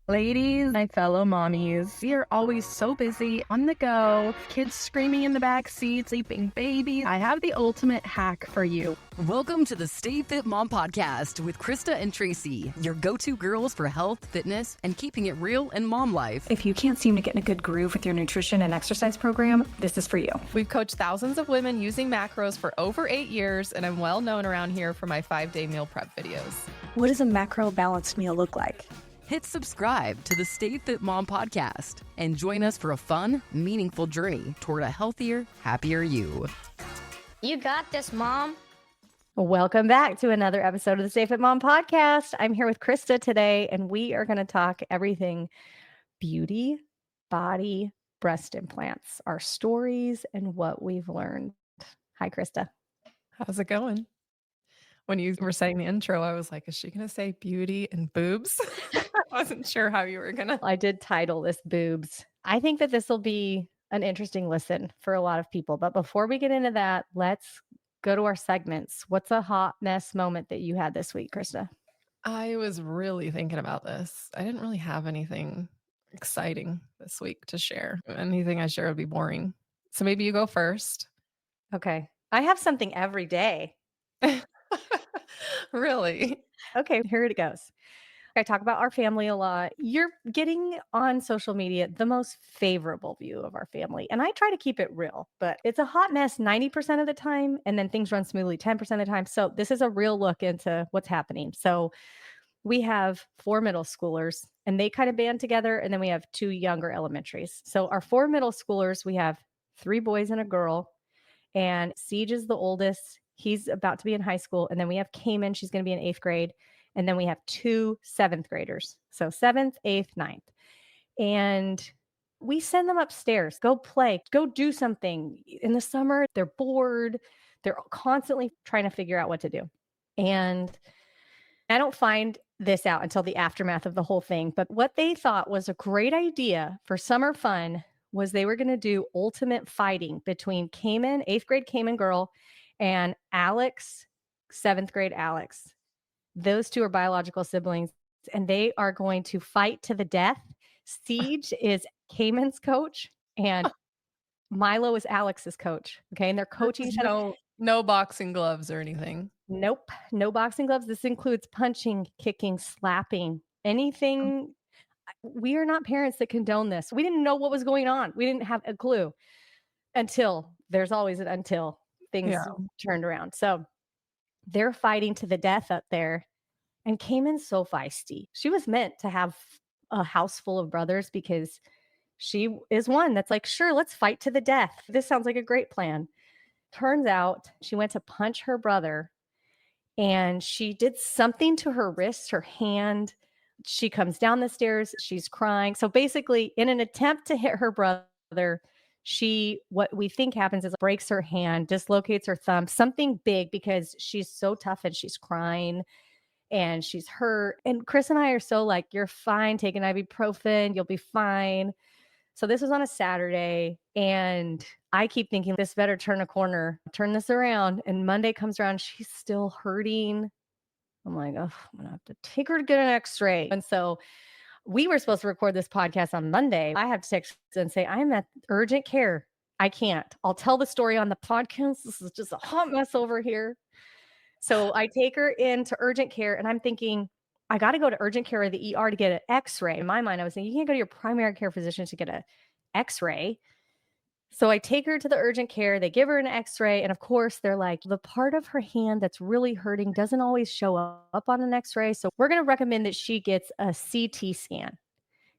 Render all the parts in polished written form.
Ladies, my fellow mommies, we are always so busy, on the go, kids screaming in the back seat, sleeping babies. I have the ultimate hack for you. Welcome to the Stay Fit Mom Podcast with Krista and Tracy, your go-to girls for health, fitness, and keeping it real in mom life. If you can't seem to get in a good groove with your nutrition and exercise program, this is for you. We've coached thousands of women using macros for over 8 years, and I'm well known around here for my 5-day meal prep videos. What does a macro balanced meal look like? Hit subscribe to the Stay Fit Mom Podcast and join us for a fun, meaningful journey toward a healthier, happier you. You got this, Mom. Welcome back to another episode of the Stay Fit Mom Podcast. I'm here with Krista today, and we are going to talk everything beauty, body, breast implants, our stories, and what we've learned. Hi, Krista. How's it going? When you were saying the intro, I was like, is she going to say beauty and boobs? I wasn't sure how you were going to. I did title this Boobs. I think that this will be an interesting listen for a lot of people. But before we get into that, let's go to our segments. What's a hot mess moment that you had this week, Krista? I was really thinking about this. I didn't really have anything exciting this week to share. Anything I share would be boring. So maybe you go first. Okay. I have something every day. Really? Okay, here it goes. I talk about our family a lot. You're getting on social media the most favorable view of our family. And I try to keep it real, but it's a hot mess 90% of the time. And then things run smoothly 10% of the time. So this is a real look into what's happening. So we have 4 middle schoolers and they kind of band together. And then we have 2 younger elementaries. So our 4 middle schoolers, we have 3 boys and a girl. And Siege is the oldest. He's about to be in high school. And then we have Cayman. She's going to be in 8th grade. And then we have 2 7th graders. So 7th, 8th, 9th. And we send them upstairs, go play, go do something. In the summer, they're bored. They're constantly trying to figure out what to do. And I don't find this out until the aftermath of the whole thing. But what they thought was a great idea for summer fun was they were going to do ultimate fighting between Cayman, 8th grade Cayman girl, and Alex, 7th grade Alex. Those 2 are biological siblings, and they are going to fight to the death. Siege is Cayman's coach, and Milo is Alex's coach. Okay, and they're coaching each other. No boxing gloves or anything. Nope, no boxing gloves. This includes punching, kicking, slapping, anything. We are not parents that condone this. We didn't know what was going on. We didn't have a clue until there's always an until things turned around. So they're fighting to the death up there. And Cayman's so feisty. She was meant to have a house full of brothers because she is one that's like, sure, let's fight to the death. This sounds like a great plan. Turns out she went to punch her brother and she did something to her wrist, her hand. She comes down the stairs. She's crying. So basically, in an attempt to hit her brother, what we think happens is breaks her hand, dislocates her thumb, something big because she's so tough and she's crying and she's hurt. And Chris and I are so like, you're fine, take an ibuprofen, you'll be fine. So this was on a Saturday and I keep thinking this better turn a corner, turn this around. And Monday comes around, she's still hurting. I'm like, oh, I'm going to have to take her to get an x-ray. And so we were supposed to record this podcast on Monday. I have to text and say, I'm at urgent care. I can't. I'll tell the story on the podcast. This is just a hot mess over here. So I take her into urgent care and I'm thinking, I got to go to urgent care or the ER to get an x-ray. In my mind, I was thinking, you can't go to your primary care physician to get an x-ray. So I take her to the urgent care. They give her an x-ray. And of course, they're like, the part of her hand that's really hurting doesn't always show up on an x-ray. So we're going to recommend that she gets a CT scan.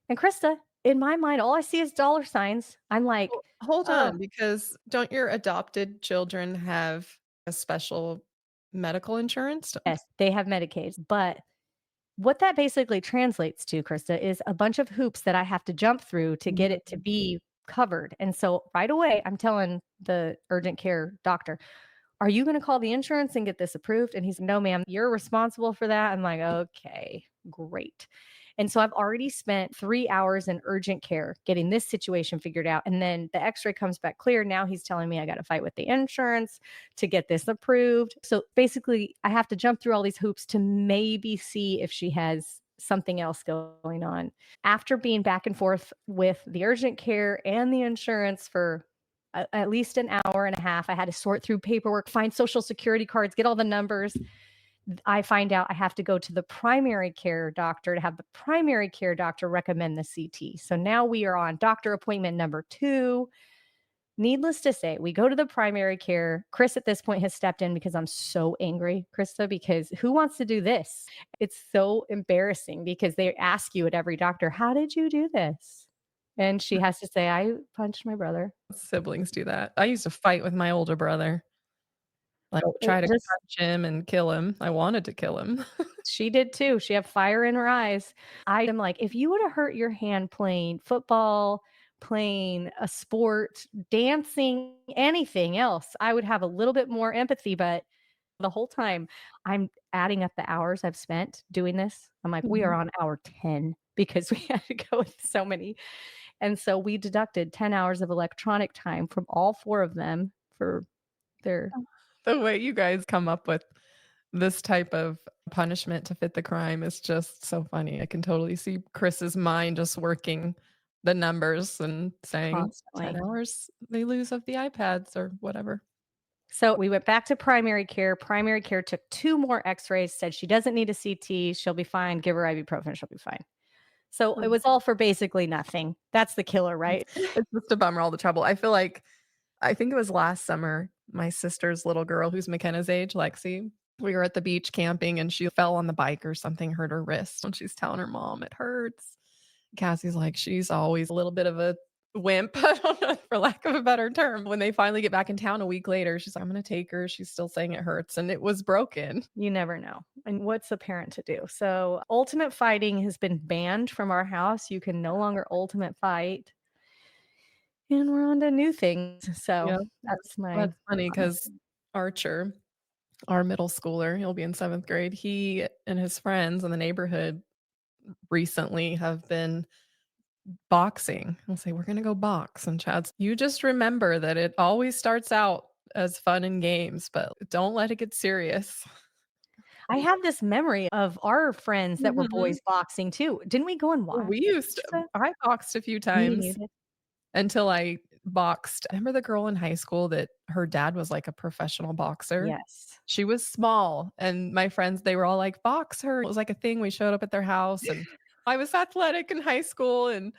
And Krista, in my mind, all I see is dollar signs. I'm like, hold on, because don't your adopted children have a special medical insurance? Yes, they have Medicaid. But what that basically translates to, Krista, is a bunch of hoops that I have to jump through to get it to be covered. And so right away, I'm telling the urgent care doctor, are you going to call the insurance and get this approved? And he's, no, ma'am, you're responsible for that. I'm like, okay, great. And so I've already spent 3 hours in urgent care getting this situation figured out. And then the x-ray comes back clear. Now he's telling me I got to fight with the insurance to get this approved. So basically I have to jump through all these hoops to maybe see if she has something else going on. After being back and forth with the urgent care and the insurance for at least an hour and a half, I had to sort through paperwork, find social security cards, get all the numbers. I find out I have to go to the primary care doctor to have the primary care doctor recommend the CT. So now we are on doctor appointment number 2. Needless to say, we go to the primary care. Chris at this point has stepped in because I'm so angry, Krista, because who wants to do this? It's so embarrassing because they ask you at every doctor, how did you do this? And she has to say, I punched my brother. Siblings do that. I used to fight with my older brother. Like try to Just- punch him and kill him. I wanted to kill him. She did too. She had fire in her eyes. I am like, if you would have hurt your hand playing football, playing a sport, dancing, anything else, I would have a little bit more empathy. But the whole time I'm adding up the hours I've spent doing this. I'm like, we are on hour 10 because we had to go with so many. And so we deducted 10 hours of electronic time from all 4 of them for their The way you guys come up with this type of punishment to fit the crime is just so funny. I can totally see Chris's mind just working the numbers and saying constantly. 10 hours they lose of the iPads or whatever. So we went back to primary care. Primary care took 2 more x-rays, said she doesn't need a CT. She'll be fine. Give her ibuprofen. She'll be fine. So it was all for basically nothing. That's the killer, right? It's just a bummer, all the trouble. I think it was last summer, my sister's little girl, who's McKenna's age, Lexi, we were at the beach camping and she fell on the bike or something, hurt her wrist. And she's telling her mom it hurts. Cassie's like, she's always a little bit of a wimp, I don't know, for lack of a better term. When they finally get back in town a week later, she's like, I'm going to take her. She's still saying it hurts. And it was broken. You never know. And what's a parent to do? So ultimate fighting has been banned from our house. You can no longer ultimate fight. And we're on to new things. So Yeah. that's my That's funny because Archer, our middle schooler, he'll be in 7th grade. He and his friends in the neighborhood recently have been boxing. I'll say, we're going to go box. And Chad's, you just remember that it always starts out as fun and games, but don't let it get serious. I have this memory of our friends that were Mhm. boys boxing too. Didn't we go and watch? We used to, I boxed a few times neither. until I boxed. I remember the girl in high school that her dad was like a professional boxer. Yes. She was small, and my friends, they were all like, box her. It was like a thing. We showed up at their house, and I was athletic in high school. And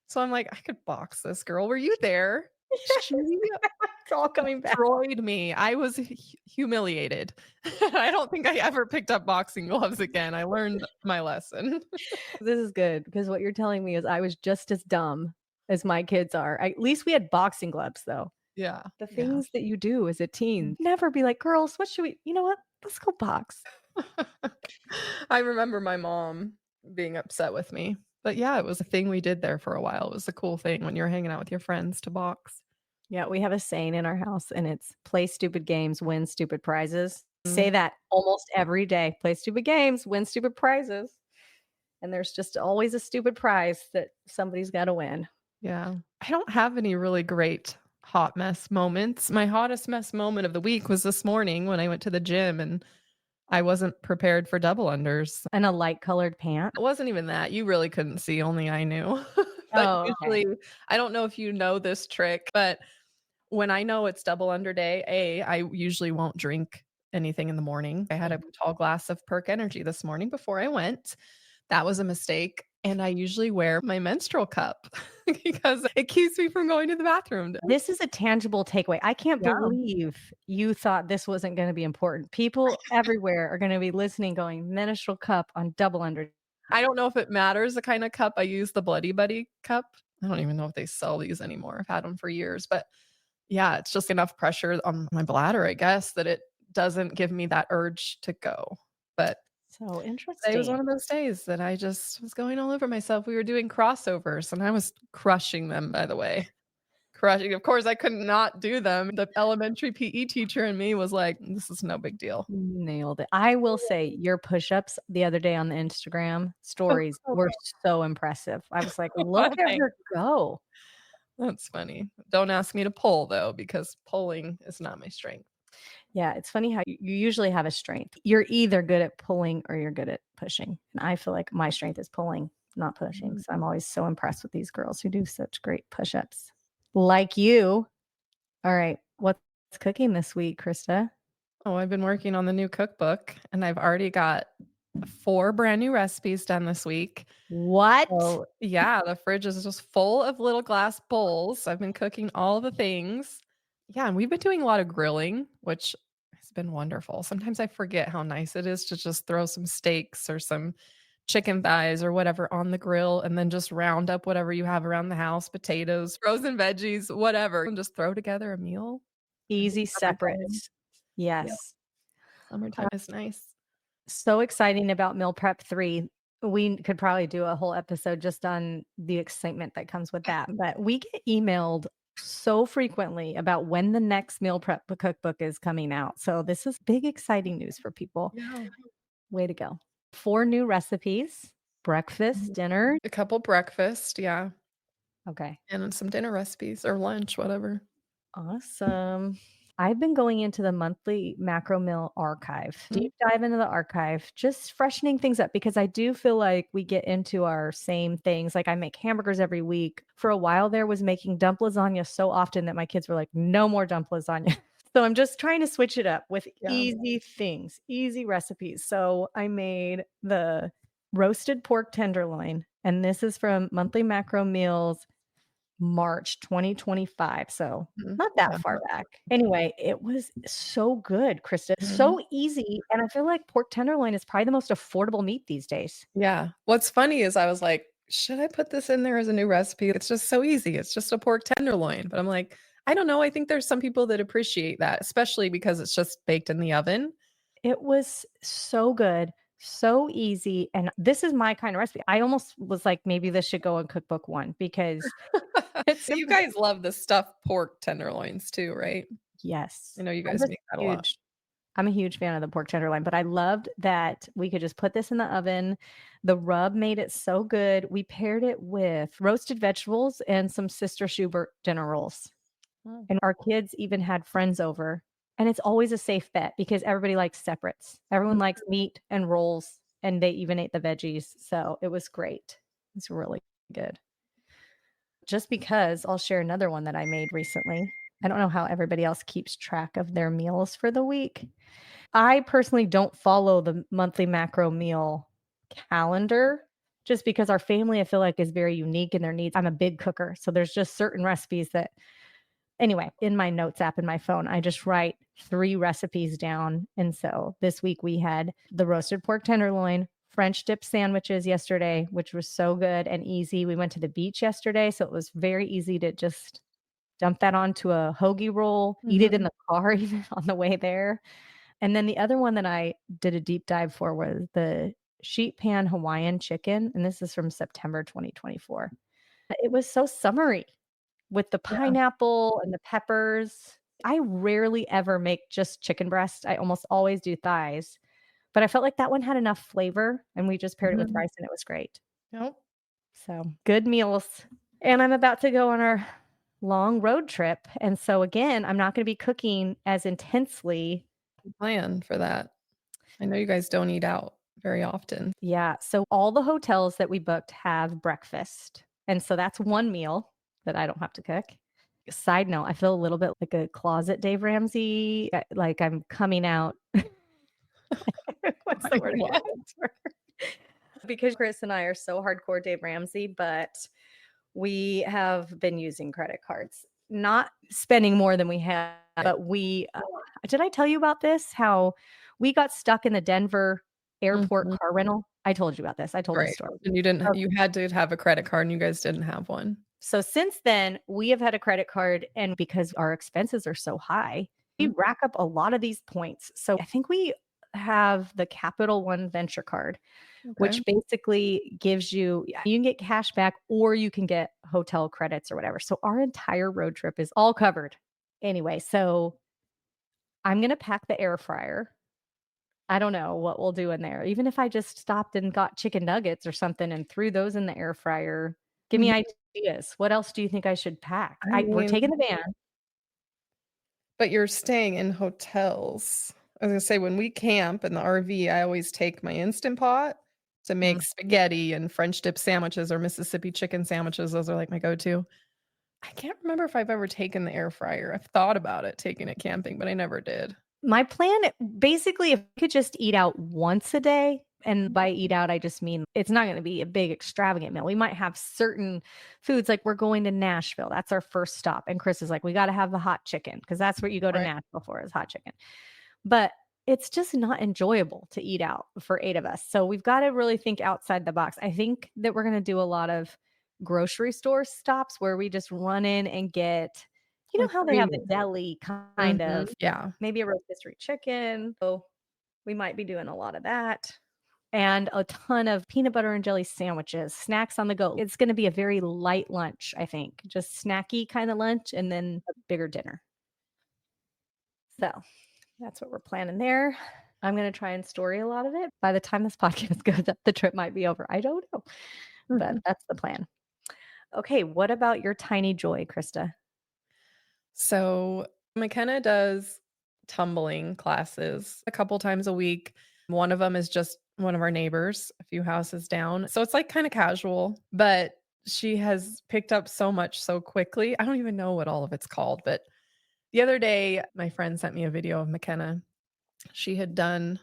so I'm like, I could box this girl. Were you there? She It's all coming back. destroyed me. I was humiliated. I don't think I ever picked up boxing gloves again. I learned my lesson. This is good because what you're telling me is I was just as dumb as my kids are. At least we had boxing gloves though. Yeah. The yeah. things that you do as a teen, never be like, girls, what should we, you know what? Let's go box. I remember my mom being upset with me. But yeah, it was a thing we did there for a while. It was a cool thing when you're hanging out with your friends to box. Yeah, we have a saying in our house and it's play stupid games, win stupid prizes. Say that almost every day. Play stupid games, win stupid prizes. And there's just always a stupid prize that somebody's got to win. Yeah. I don't have any really great hot mess moments. My hottest mess moment of the week was this morning when I went to the gym and I wasn't prepared for double unders. And a light colored pant. It wasn't even that. You really couldn't see, only I knew. But Oh, okay. usually, I don't know if you know this trick, but when I know it's double under day, I usually won't drink anything in the morning. I had a tall glass of Perk Energy this morning before I went. That was a mistake. And I usually wear my menstrual cup because it keeps me from going to the bathroom. This is a tangible takeaway. I can't Yeah. believe you thought this wasn't going to be important. People everywhere are going to be listening, going, menstrual cup on double under. I don't know if it matters the kind of cup I use, the Bloody Buddy cup. I don't even know if they sell these anymore. I've had them for years, but yeah, it's just enough pressure on my bladder, I guess, that it doesn't give me that urge to go. But So it was interesting. one of those days that I just was going all over myself. We were doing crossovers and I was crushing them, by the way. Crushing. Of course, I could not do them. The elementary PE teacher in me was like, this is no big deal. Nailed it. I will say your push-ups the other day on the Instagram stories were so impressive. I was like, look at her go. That's funny. Don't ask me to pull though, because pulling is not my strength. Yeah, it's funny how you usually have a strength. You're either good at pulling or you're good at pushing. And I feel like my strength is pulling, not pushing. So I'm always so impressed with these girls who do such great push-ups. Like you. All right. What's cooking this week, Krista? Oh, I've been working on the new cookbook and I've already got 4 brand new recipes done this week. What? So, yeah, the fridge is just full of little glass bowls. I've been cooking all the things. Yeah, and we've been doing a lot of grilling, which has been wonderful. Sometimes I forget how nice it is to just throw some steaks or some chicken thighs or whatever on the grill and then just round up whatever you have around the house, potatoes, frozen veggies, whatever, and just throw together a meal. Easy Summertime. separates. Yeah, Yes. summertime is nice. So exciting about Meal Prep 3. We could probably do a whole episode just on the excitement that comes with that. But we get emailed so frequently about when the next Meal Prep cookbook is coming out. So this is big, exciting news for people. Yeah. Way to go. 4 new recipes, breakfast, dinner. A couple breakfast, yeah, Okay. and then some dinner recipes or lunch, whatever. Awesome. I've been going into the monthly macro meal archive, deep dive into the archive, just freshening things up because I do feel like we get into our same things. Like I make hamburgers every week. For a while there was making dump lasagna so often that my kids were like, no more dump lasagna. So I'm just trying to switch it up with Yeah. easy things, easy recipes. So I made the roasted pork tenderloin, and this is from Monthly Macro Meals March 2025. So not that Yeah. far back. Anyway, it was so good, Krista. Mhm. So easy. And I feel like pork tenderloin is probably the most affordable meat these days. Yeah. What's funny is I was like, should I put this in there as a new recipe? It's just so easy. It's just a pork tenderloin. But I'm like, I don't know. I think there's some people that appreciate that, especially because it's just baked in the oven. It was so good, so easy. And this is my kind of recipe. I almost was like, maybe this should go in cookbook 1 because it's You guys love the stuffed pork tenderloins too, right? yes. I know you I'm guys just make that a lot. I'm a huge fan of the pork tenderloin, but I loved that we could just put this in the oven. The rub made it so good. We paired it with roasted vegetables and some Sister Schubert dinner rolls. Oh. And our kids even had friends over. And it's always a safe bet because everybody likes separates. Everyone likes meat and rolls, and they even ate the veggies. So it was great. It's really good. Just because I'll share another one that I made recently. I don't know how everybody else keeps track of their meals for the week. I personally don't follow the monthly macro meal calendar just because our family, I feel like, is very unique in their needs. I'm a big cooker. So there's just certain recipes that, anyway, in my notes app in my phone, I just write 3 recipes down. And so this week we had the roasted pork tenderloin, French dip sandwiches yesterday, which was so good and easy. We went to the beach yesterday, so it was very easy to just dump that onto a hoagie roll, eat it in the car even on the way there. And then the other one that I did a deep dive for was the sheet pan Hawaiian chicken. And this is from September 2024. It was so summery with the pineapple and the peppers. I rarely ever make just chicken breast. I almost always do thighs. But I felt like that one had enough flavor and we just paired it with rice and it was great. Yep. So good meals. And I'm about to go on our long road trip. And so again, I'm not going to be cooking as intensely. Plan for that. I know you guys don't eat out very often. Yeah. So all the hotels that we booked have breakfast. And so that's one meal that I don't have to cook. Side note, I feel a little bit like a closet Dave Ramsey, like I'm coming out. What's the word? What? Because Chris and I are so hardcore Dave Ramsey, but we have been using credit cards, not spending more than we had. But we, did I tell you about this? How we got stuck in the Denver airport car rental? I told you about this. I told this story. And you didn't, you had to have a credit card and you guys didn't have one. So since then, we have had a credit card, and because our expenses are so high, we rack up a lot of these points. So I think we have the Capital One Venture Card, which basically gives you can get cash back or you can get hotel credits or whatever. So our entire road trip is all covered. Anyway, so I'm going to pack the air fryer. I don't know what we'll do in there. Even if I just stopped and got chicken nuggets or something and threw those in the air fryer. Give me ideas. What else do you think I should pack? We're taking the van. But you're staying in hotels. I was gonna say when we camp in the RV, I always take my Instant Pot to make spaghetti and French dip sandwiches or Mississippi chicken sandwiches. Those are like my go-to. I can't remember if I've ever taken the air fryer. I've thought about it, taking it camping, but I never did. My plan, basically, if we could just eat out once a day, and by eat out, I just mean it's not going to be a big extravagant meal. We might have certain foods, like we're going to Nashville. That's our first stop. And Chris is like, we got to have the hot chicken because that's what you go to Right. Nashville for, is hot chicken. But it's just not enjoyable to eat out for 8 of us. So we've got to really think outside the box. I think that we're going to do a lot of grocery store stops where we just run in and get, you know, Like how they have the free- deli kind of, Yeah. maybe a rotisserie chicken. So we might be doing a lot of that. And a ton of peanut butter and jelly sandwiches, snacks on the go. It's going to be a very light lunch, I think. Just snacky kind of lunch and then a bigger dinner. So that's what we're planning there. I'm going to try and story a lot of it. By the time this podcast goes up, the trip might be over. I don't know. But that's the plan. Okay, what about your tiny joy, Krista? So McKenna does tumbling classes a couple times a week. One of them is just one of our neighbors, a few houses down. So it's like kind of casual, but she has picked up so much so quickly. I don't even know what all of it's called, but the other day, my friend sent me a video of McKenna. She had done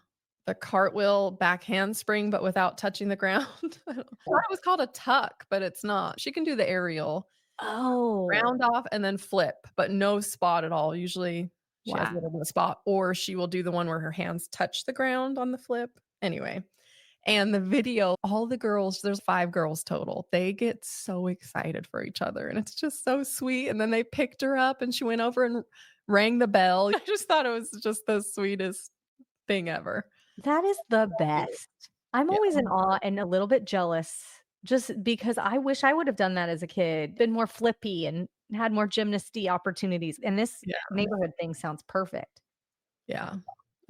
the cartwheel back handspring, but without touching the ground. I thought it was called a tuck, but it's not. She can do the aerial. Oh, Round off and then flip, but no spot at all. Usually she has a little bit of spot, or she will do the one where her hands touch the ground on the flip. Anyway, and the video, all the girls, there's 5 girls total. They get so excited for each other and it's just so sweet. And then they picked her up and she went over and rang the bell. I just thought it was just the sweetest thing ever. that is the best. I'm Yeah. always in awe and a little bit jealous just because I wish I would have done that as a kid, been more flippy and had more gymnasty opportunities. And this Yeah. neighborhood thing sounds perfect. Yeah.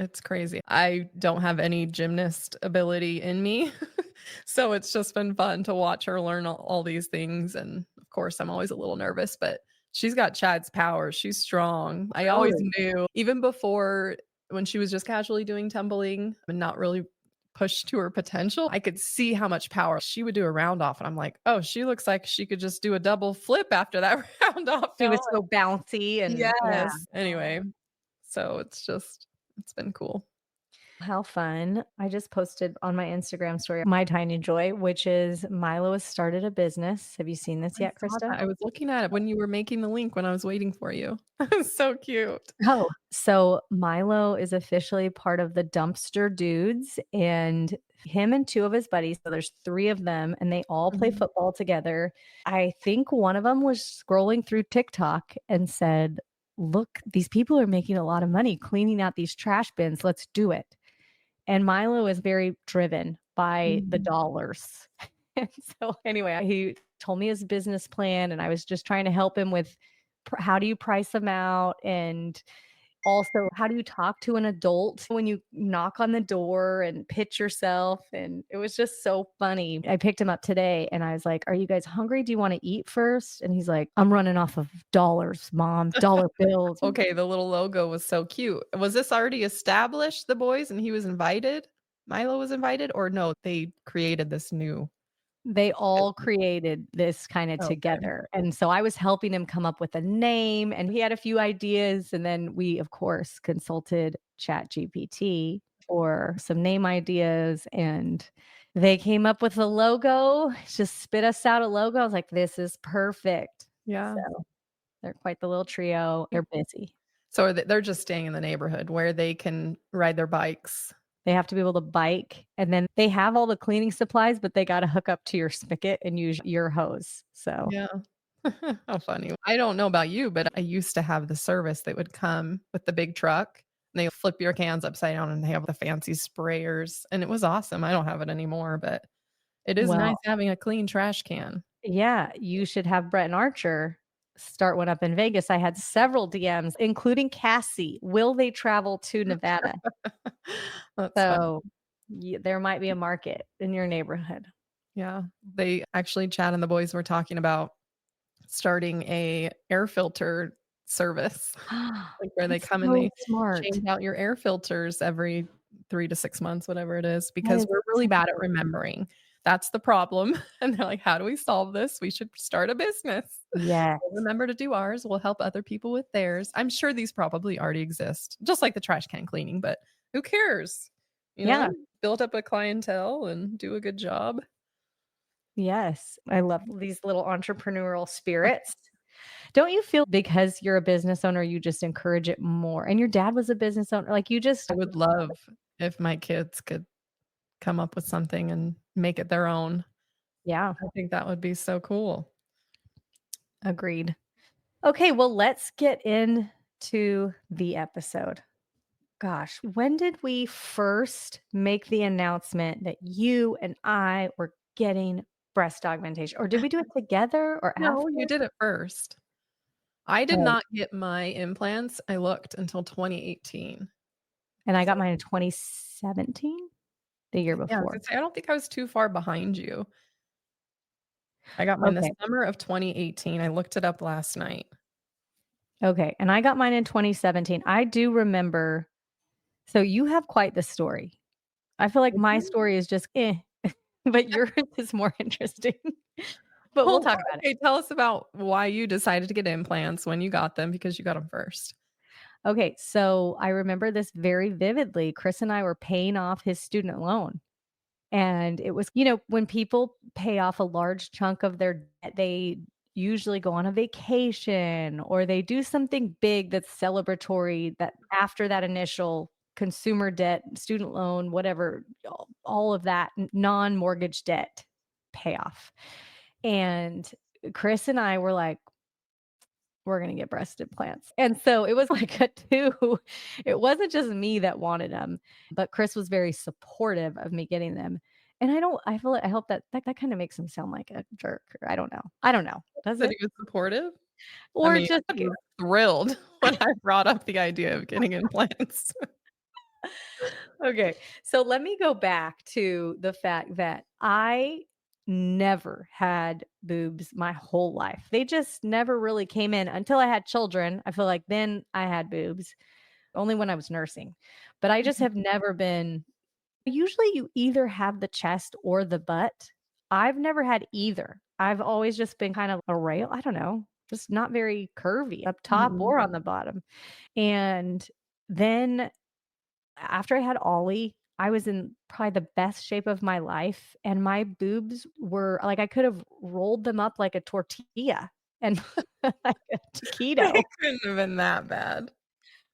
It's crazy. I don't have any gymnast ability in me. So it's just been fun to watch her learn all these things. And of course, I'm always a little nervous, but she's got Chad's power. She's strong. I always knew, even before when she was just casually doing tumbling and not really pushed to her potential, I could see how much power she would do a round off. And I'm like, oh, she looks like she could just do a double flip after that round off. She was fell. so bouncy and Yes. yeah. Anyway, so it's been cool. How fun. I just posted on my Instagram story my tiny joy, which is Milo has started a business. Have you seen this yet, I saw that. Krista? I was looking at it when you were making the link when I was waiting for you. So cute. Oh, so Milo is officially part of the Dumpster Dudes, and him and 2 of his buddies. So there's 3 of them, and they all play Mhm. football together. I think one of them was scrolling through TikTok and said, "Look, these people are making a lot of money cleaning out these trash bins. Let's do it." And Milo is very driven by the Mhm. dollars. And so anyway, he told me his business plan, and I was just trying to help him with how do you price them out, and also how do you talk to an adult when you knock on the door and pitch yourself. And it was just so funny. I picked him up today and I was like, are you guys hungry? Do you want to eat first? And he's like, I'm running off of dollars, mom, dollar bills. Okay, the little logo was so cute. Was this already established, the boys, and he was invited? Milo was invited, or no, they created this new? They all created this kind of Okay. together. And so I was helping him come up with a name, and he had a few ideas. And then we, of course, consulted ChatGPT for some name ideas, and they came up with a logo, just spit us out a logo. I was like, this is perfect. Yeah. So they're quite the little trio. They're busy. So they're just staying in the neighborhood where they can ride their bikes. They have to be able to bike, and then they have all the cleaning supplies, but they got to hook up to your spigot and use your hose. So Yeah. How funny. I don't know about you, but I used to have the service that would come with the big truck. And they flip your cans upside down and they have the fancy sprayers. And it was awesome. I don't have it anymore, but it is Well, nice having a clean trash can. yeah, you should have Brett and Archer start one up in Vegas. I had several DMs, including Cassie. Will they travel to Nevada? That's fun. So there might be a market in your neighborhood. Yeah. They actually, Chad and the boys were talking about starting a air filter service, like where they That's come and so they smart. change out your air filters every 3 to 6 months, whatever it is, That because is we're really bad at smart. remembering. That's the problem. And they're like, "How do we solve this? We should start a business. Yes. We'll remember to do ours. We'll help other people with theirs." I'm sure these probably already exist, just like the trash can cleaning, but who cares? You Yeah. know, build up a clientele and do a good job. Yes. I love these little entrepreneurial spirits. Don't you feel because you're a business owner, you just encourage it more? And your dad was a business owner, like you just I would love if my kids could come up with something and make it their own. yeah, I think that would be so cool. agreed. Okay, well, let's get into the episode. Gosh, when did we first make the announcement that you and I were getting breast augmentation? Or did we do it together or No, after? you did it first. I did Oh, not get my implants, I looked until 2018. and I got So mine in 2017, the year yeah, I was before. gonna say, I don't think I was too far behind you. I got mine the Okay. summer of 2018. I looked it up last night. Okay. And I got mine in 2017. I do remember. So you have quite the story. I feel like my Mhm. story is just but yours is more interesting. But we'll Well, talk about it. okay, tell us about why you decided to get implants when you got them, because you got them first. Okay, so I remember this very vividly. Chris and I were paying off his student loan. And it was, when people pay off a large chunk of their debt, they usually go on a vacation or they do something big that's celebratory that after that initial consumer debt, student loan, whatever, all of that non-mortgage debt payoff. And Chris and I were like, we're going to get breast implants. And so it was like a two. It wasn't just me that wanted them, but Chris was very supportive of me getting them. And I hope that kind of makes him sound like a jerk. Or I don't know. I don't know. Does That it? he was supportive? I Or mean, just, he was thrilled when I brought up the idea of getting implants. okay. So let me go back to the fact that I never had boobs my whole life. They just never really came in until I had children. I feel like then I had boobs only when I was nursing. But I just Mhm. have never been usually you either have the chest or the butt. I've never had either. I've always just been kind of a rail, I don't know, just not very curvy up top Mhm. or on the bottom. And then after I had Ollie, I was in probably the best shape of my life, and my boobs were like I could have rolled them up like a tortilla and like a taquito. It couldn't have been that bad.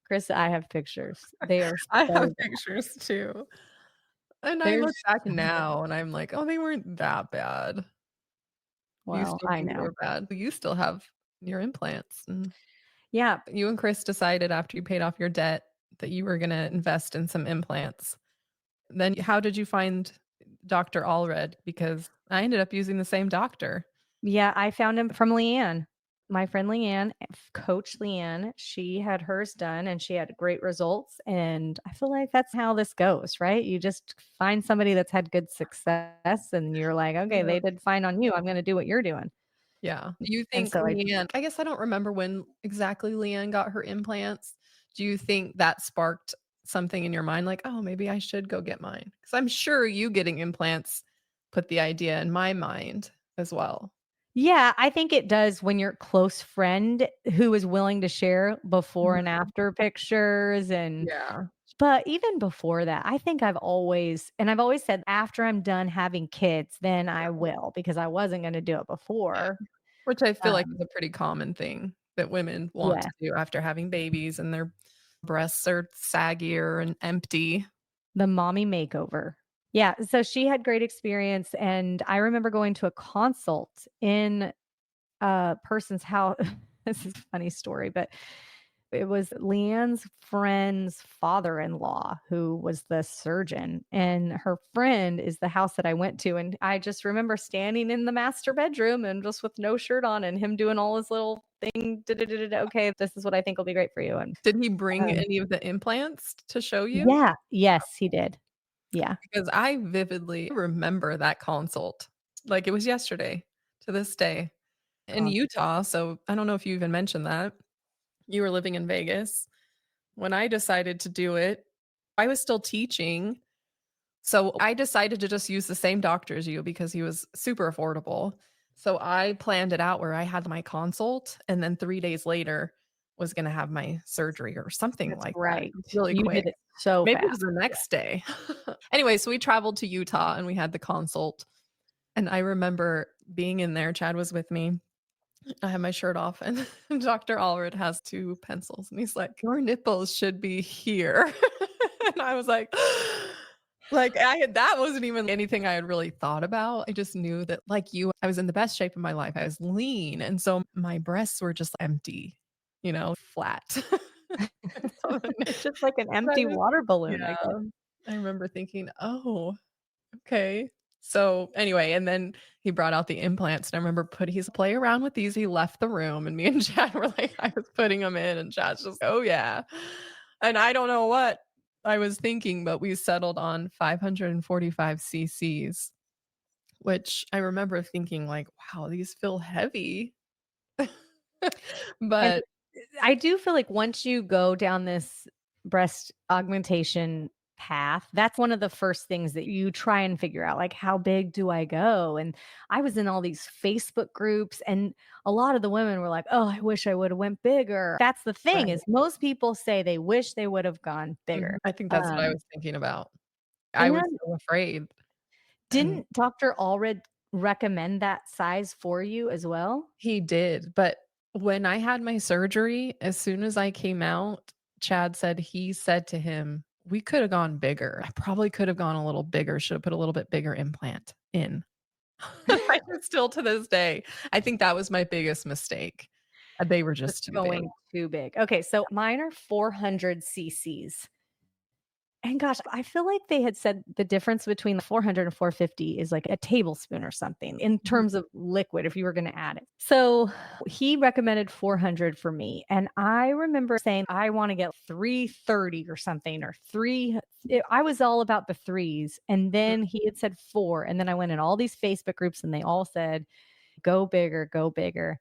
Chris, I have pictures. They are I so have bad. pictures too. And I They're look back so bad. now and I'm like, "Oh, they weren't that bad." You Well, still I think they know. were bad. You still have your implants, and Yeah. you and Chris decided after you paid off your debt that you were gonna invest in some implants. Then how did you find Dr. Allred? Because I ended up using the same doctor. Yeah, I found him from Leanne. My friend Leanne, Coach Leanne, she had hers done and she had great results. And I feel like that's how this goes, right? You just find somebody that's had good success and you're like, okay, Yeah. they did fine on you. I'm going to do what you're doing. Yeah. Do you And think so I did. Leanne I guess I don't remember when exactly Leanne got her implants. Do you think that sparked something in your mind like, "Oh, maybe I should go get mine?" Because 'Cause I'm sure you getting implants put the idea in my mind as well. Yeah, I think it does when you're a close friend who is willing to share before and Mhm. after pictures and Yeah. but even before that, I think I've always said after I'm done having kids, then I will because I wasn't gonna do it Yeah. before. Which I feel like Um, is a pretty common thing that women want yeah, to do after having babies and their breasts are saggier and empty. the mommy makeover. Yeah, so she had great experience, and I remember going to a consult in a person's house. This is a funny story, but it was Leanne's friend's father-in-law who was the surgeon, and her friend is the house that I went to, and I just remember standing in the master bedroom and just with no shirt on and him doing all his little thing, "Okay, this is what I think will be great for you," and, Did he bring um any of the implants to show you? yeah, yes, he did. Yeah. Because I vividly remember that consult, like it was yesterday to this day in Con Utah, so I don't know if you even mentioned that. you were living in Vegas. When I decided to do it, I was still teaching. So I decided to just use the same doctor as you because he was super affordable. So I planned it out where I had my consult and then 3 days later was going to have my surgery or something That's like that. right. It was really You quick. did it so Maybe it fast. was the next day. Anyway, so we traveled to Utah and we had the consult. And I remember being in there. Chad was with me. I had my shirt off, and Dr. Allred has 2 pencils, and he's like, "Your nipples should be here." And I was like that wasn't even anything I had really thought about. I just knew that, like you, I was in the best shape of my life. I was lean, and so my breasts were just empty, flat. So It's just like an I empty was water balloon, I yeah. guess. I remember thinking, "Oh, okay." So anyway, and then he brought out the implants, and I remember he's play around with these. He left the room, and me and Chad were like, I was putting them in, and Chad's just, oh yeah. And I don't know what I was thinking, but we settled on 545 cc's, which I remember thinking like, wow, these feel heavy. And But I do feel like once you go down this breast augmentation path, that's one of the first things that you try and figure out, like, how big do I go? And I was in all these Facebook groups, and a lot of the women were like, oh, I wish I would have went bigger. That's the thing, right. is most people say they wish they would have gone bigger. I think that's what I Um, was thinking about. I and was then so afraid. And didn't Dr. Allred recommend that size for you as well? he did, but when I had my surgery, as soon as I came out, Chad said he said to him, "We could have gone bigger. I probably could have gone a little bigger, should have put a little bit bigger implant in." I still to this day, I think that was my biggest mistake. They were just too big. Going too big. Okay, so mine are 400 cc's. And gosh, I feel like they had said the difference between the 400 and 450 is like a tablespoon or something in Mhm. terms of liquid if you were going to add it. So he recommended 400 for me. And I remember saying, I want to get 330 or something, or I was all about the threes. And then he had said 4. And then I went in all these Facebook groups and they all said, go bigger, go bigger.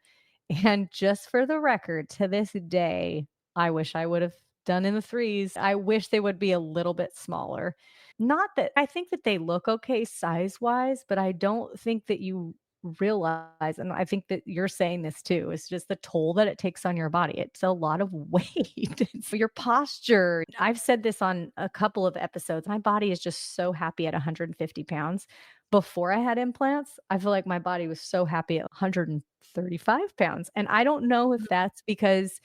And just for the record, to this day, I wish I would have done in the threes. I wish they would be a little bit smaller. Not that I think that they look okay size wise, but I don't think that you realize, and I think that you're saying this too, is just the toll that it takes on your body. It's a lot of weight for your posture. I've said this on a couple of episodes. My body is just so happy at 150 pounds. Before I had implants, I feel like my body was so happy at 135 pounds. And I don't know if that's because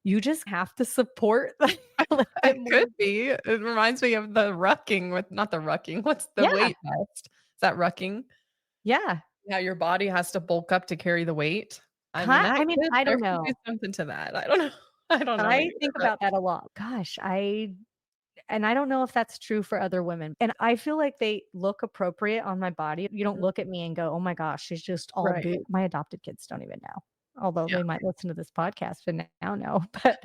you just have to support a little bit It more. could be. It reminds me of the rucking with not the rucking, what's the Yeah. weight vest? Is that rucking? Yeah. Yeah, your body has to bulk up to carry the weight. I mean, I mean, I there don't could be know. something to that. I don't know. I don't know I either, think but about that a lot. Gosh, I don't know if that's true for other women. And I feel like they look appropriate on my body. You don't look at me and go, "Oh my gosh, she's just all right. boob." My adopted kids don't even know. Although Yeah. they might listen to this podcast and now know, but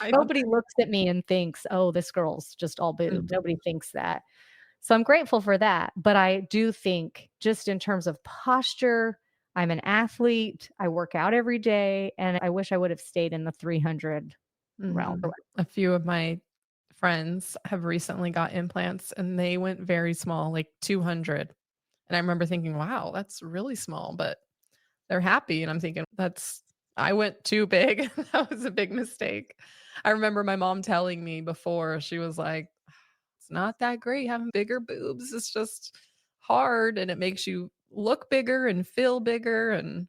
I don't nobody looks at me and thinks, "Oh, this girl's just all boob." Mhm. Nobody thinks that. So I'm grateful for that. But I do think, just in terms of posture, I'm an athlete. I work out every day, and I wish I would have stayed in the 300 realm. Mhm. A few of my friends have recently got implants and they went very small, like 200. And I remember thinking, wow, that's really small, but they're happy. And I'm thinking, I went too big. That was a big mistake. I remember my mom telling me before, she was like, it's not that great having bigger boobs. It's just hard and it makes you look bigger and feel bigger. And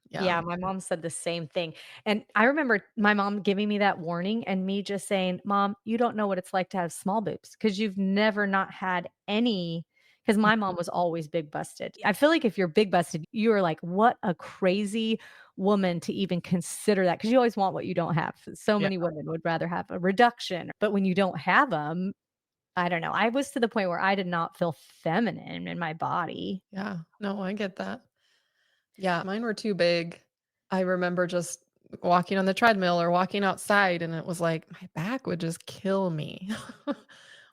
yeah. Yeah, my mom said the same thing. And I remember my mom giving me that warning and me just saying, "Mom, you don't know what it's like to have small boobs because you've never not had any." Because my mom was always big busted. I feel like if you're big busted, you are like, what a crazy woman to even consider that, because you always want what you don't have. So Yeah. many women would rather have a reduction. But when you don't have them, I don't know. I was to the point where I did not feel feminine in my body. Yeah. No, I get that. Yeah, mine were too big. I remember just walking on the treadmill or walking outside, and it was like my back would just kill me.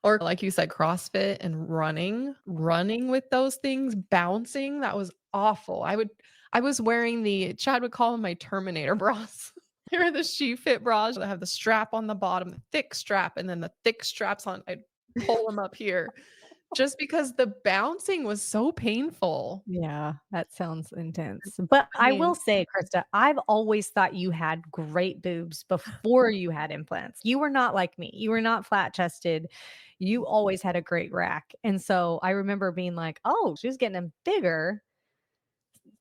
Or like you said, CrossFit and running with those things, bouncing, that was awful. I was wearing Chad would call them my Terminator bras. Here are the She Fit bras that have the strap on the bottom, the thick strap, and then the thick straps on. I'd pull them up here just because the bouncing was so painful. Yeah, that sounds intense. But I I will mean, say, Krista, I've always thought you had great boobs before you had implants. You were not like me. You were not flat chested. You always had a great rack. And so I remember being like, oh, she's getting them bigger.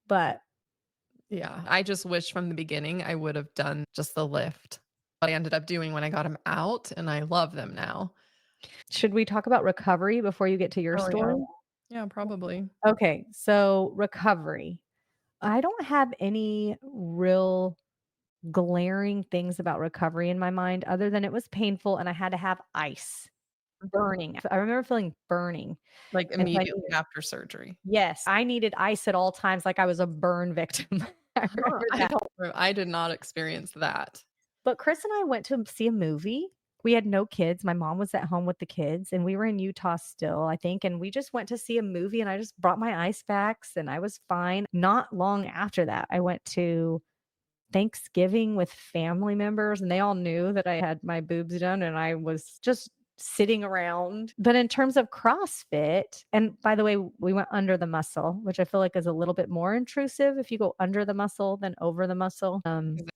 But yeah, I just wish from the beginning I would have done just the lift. What I ended up doing when I got them out, and I love them now. should we talk about recovery before you get to your Oh, yeah. story? Yeah, probably. Okay, so recovery. I don't have any real glaring things about recovery in my mind other than it was painful and I had to have ice burning. I remember feeling burning. Like And so I immediately needed, after surgery. yes, I needed ice at all times like I was a burn victim. I Huh, remember that. I did not experience that. But Chris and I went to see a movie. We had no kids. My mom was at home with the kids, and we were in Utah still, I think. And we just went to see a movie, and I just brought my ice packs, and I was fine. Not long after that, I went to Thanksgiving with family members, and they all knew that I had my boobs done, and I was just sitting around. But in terms of CrossFit, and by the way, we went under the muscle, which I feel like is a little bit more intrusive if you go under the muscle than over the muscle.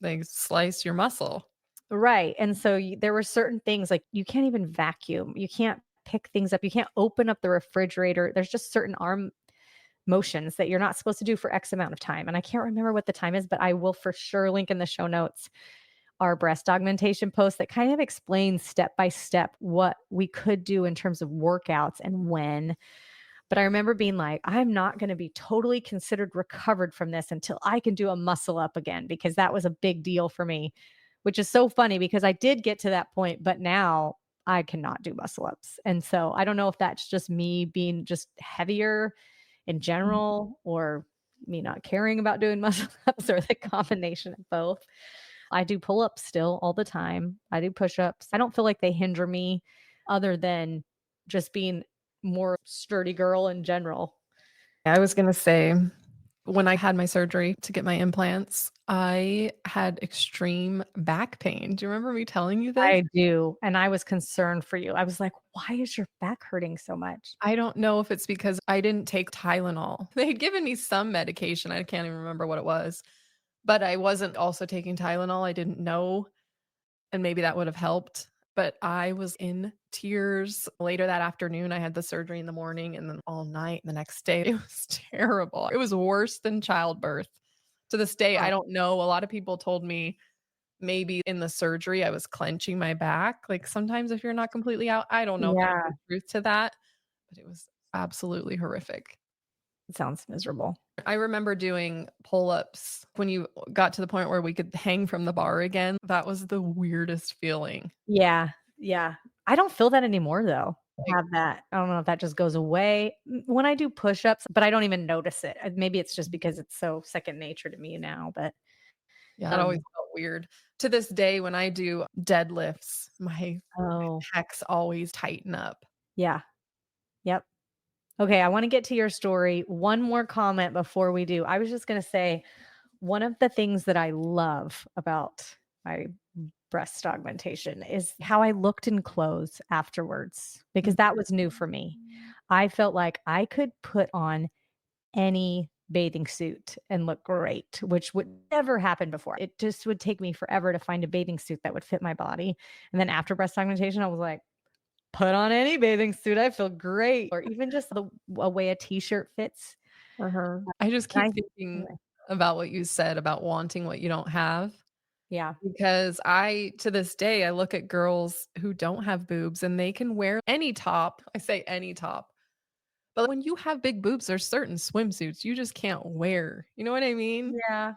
They slice your muscle. Right. And so there were certain things like you can't even vacuum, you can't pick things up, you can't open up the refrigerator. There's just certain arm motions that you're not supposed to do for X amount of time. And I can't remember what the time is, but I will for sure link in the show notes our breast augmentation post that kind of explains step by step what we could do in terms of workouts and when. But I remember being like, I'm not going to be totally considered recovered from this until I can do a muscle up again, because that was a big deal for me, which is so funny because I did get to that point, but now I cannot do muscle ups. And so I don't know if that's just me being just heavier in general or me not caring about doing muscle ups or the combination of both. I do pull ups still all the time. I do push ups. I don't feel like they hinder me other than just being more sturdy girl in general. I was going to say, when I had my surgery to get my implants, I had extreme back pain. Do you remember me telling you this? I do. And I was concerned for you. I was like, why is your back hurting so much? I don't know if it's because I didn't take Tylenol. They had given me some medication. I can't even remember what it was, but I wasn't also taking Tylenol. I didn't know. And maybe that would have helped. But I was in tears. Later that afternoon, I had the surgery in the morning and then all night the next day. It was terrible. It was worse than childbirth. To this day, I don't know. A lot of people told me maybe in the surgery I was clenching my back. Like sometimes if you're not completely out, I don't know if Yeah, there's truth to that, but it was absolutely horrific. it sounds miserable. I remember doing pull-ups when you got to the point where we could hang from the bar again. That was the weirdest feeling. Yeah. Yeah. I don't feel that anymore though. Like, Have that. I don't know if that just goes away when I do push-ups, but I don't even notice it. Maybe it's just because it's so second nature to me now, but yeah, that always felt weird. To this day, when I do deadlifts, my oh, pecs always tighten up. yeah. Yep. Okay, I want to get to your story. One more comment before we do. I was just going to say one of the things that I love about my breast augmentation is how I looked in clothes afterwards, because that was new for me. I felt like I could put on any bathing suit and look great, which would never happen before. It just would take me forever to find a bathing suit that would fit my body. And then after breast augmentation, I was like, put on any bathing suit. I feel great. Or even just the way a t-shirt fits. I just keep I thinking anyway, about what you said about wanting what you don't have. yeah. Because to this day, I look at girls who don't have boobs and they can wear any top. I say any top. But when you have big boobs, there's certain swimsuits you just can't wear. You know what I mean? Yeah.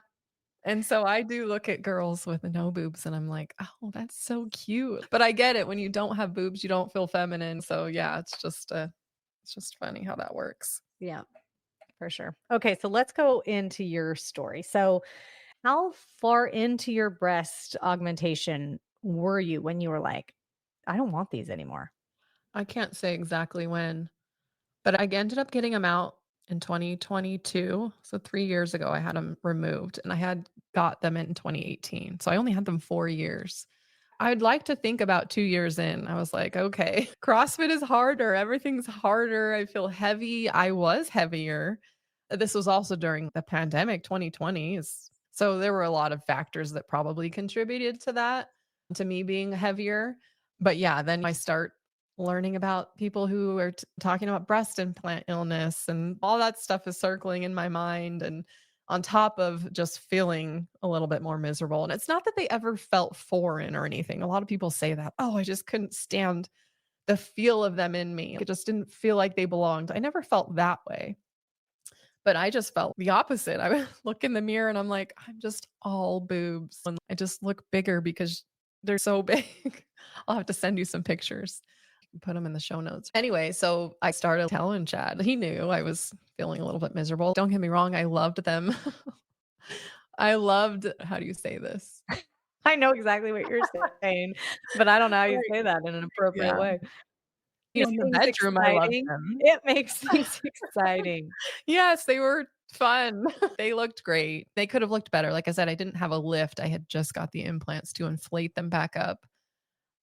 And so I do look at girls with no boobs and I'm like, oh, that's so cute. But I get it. When you don't have boobs, you don't feel feminine. So yeah, it's just funny how that works. Yeah, for sure. Okay, so let's go into your story. So how far into your breast augmentation were you when you were like, I don't want these anymore? I can't say exactly when, but I ended up getting them out in 2022. So 3 years ago, I had them removed and I had got them in 2018. So I only had them 4 years. I'd like to think about 2 years in, I was like, okay, CrossFit is harder. Everything's harder. I feel heavy. I was heavier. This was also during the pandemic, 2020. So there were a lot of factors that probably contributed to that, to me being heavier. But yeah, then I start learning about people who are talking about breast implant illness, and all that stuff is circling in my mind. And on top of just feeling a little bit more miserable. And it's not that they ever felt foreign or anything. A lot of people say that, oh, I just couldn't stand the feel of them in me. It just didn't feel like they belonged. I never felt that way. But I just felt the opposite. I would look in the mirror and I'm like, I'm just all boobs. And I just look bigger because they're so big. I'll have to send you some pictures. Put them in the show notes. Anyway, so I started telling Chad. He knew I was feeling a little bit miserable. Don't get me wrong, I loved them. I loved, how do you say this? I know exactly what you're saying, but I don't know how you say that in an appropriate Yeah. way. You know, in the Things bedroom, I loved exciting. them. It makes things exciting. Yes, they were fun. They looked great. They could have looked better. Like I said, I didn't have a lift. I had just got the implants to inflate them back up.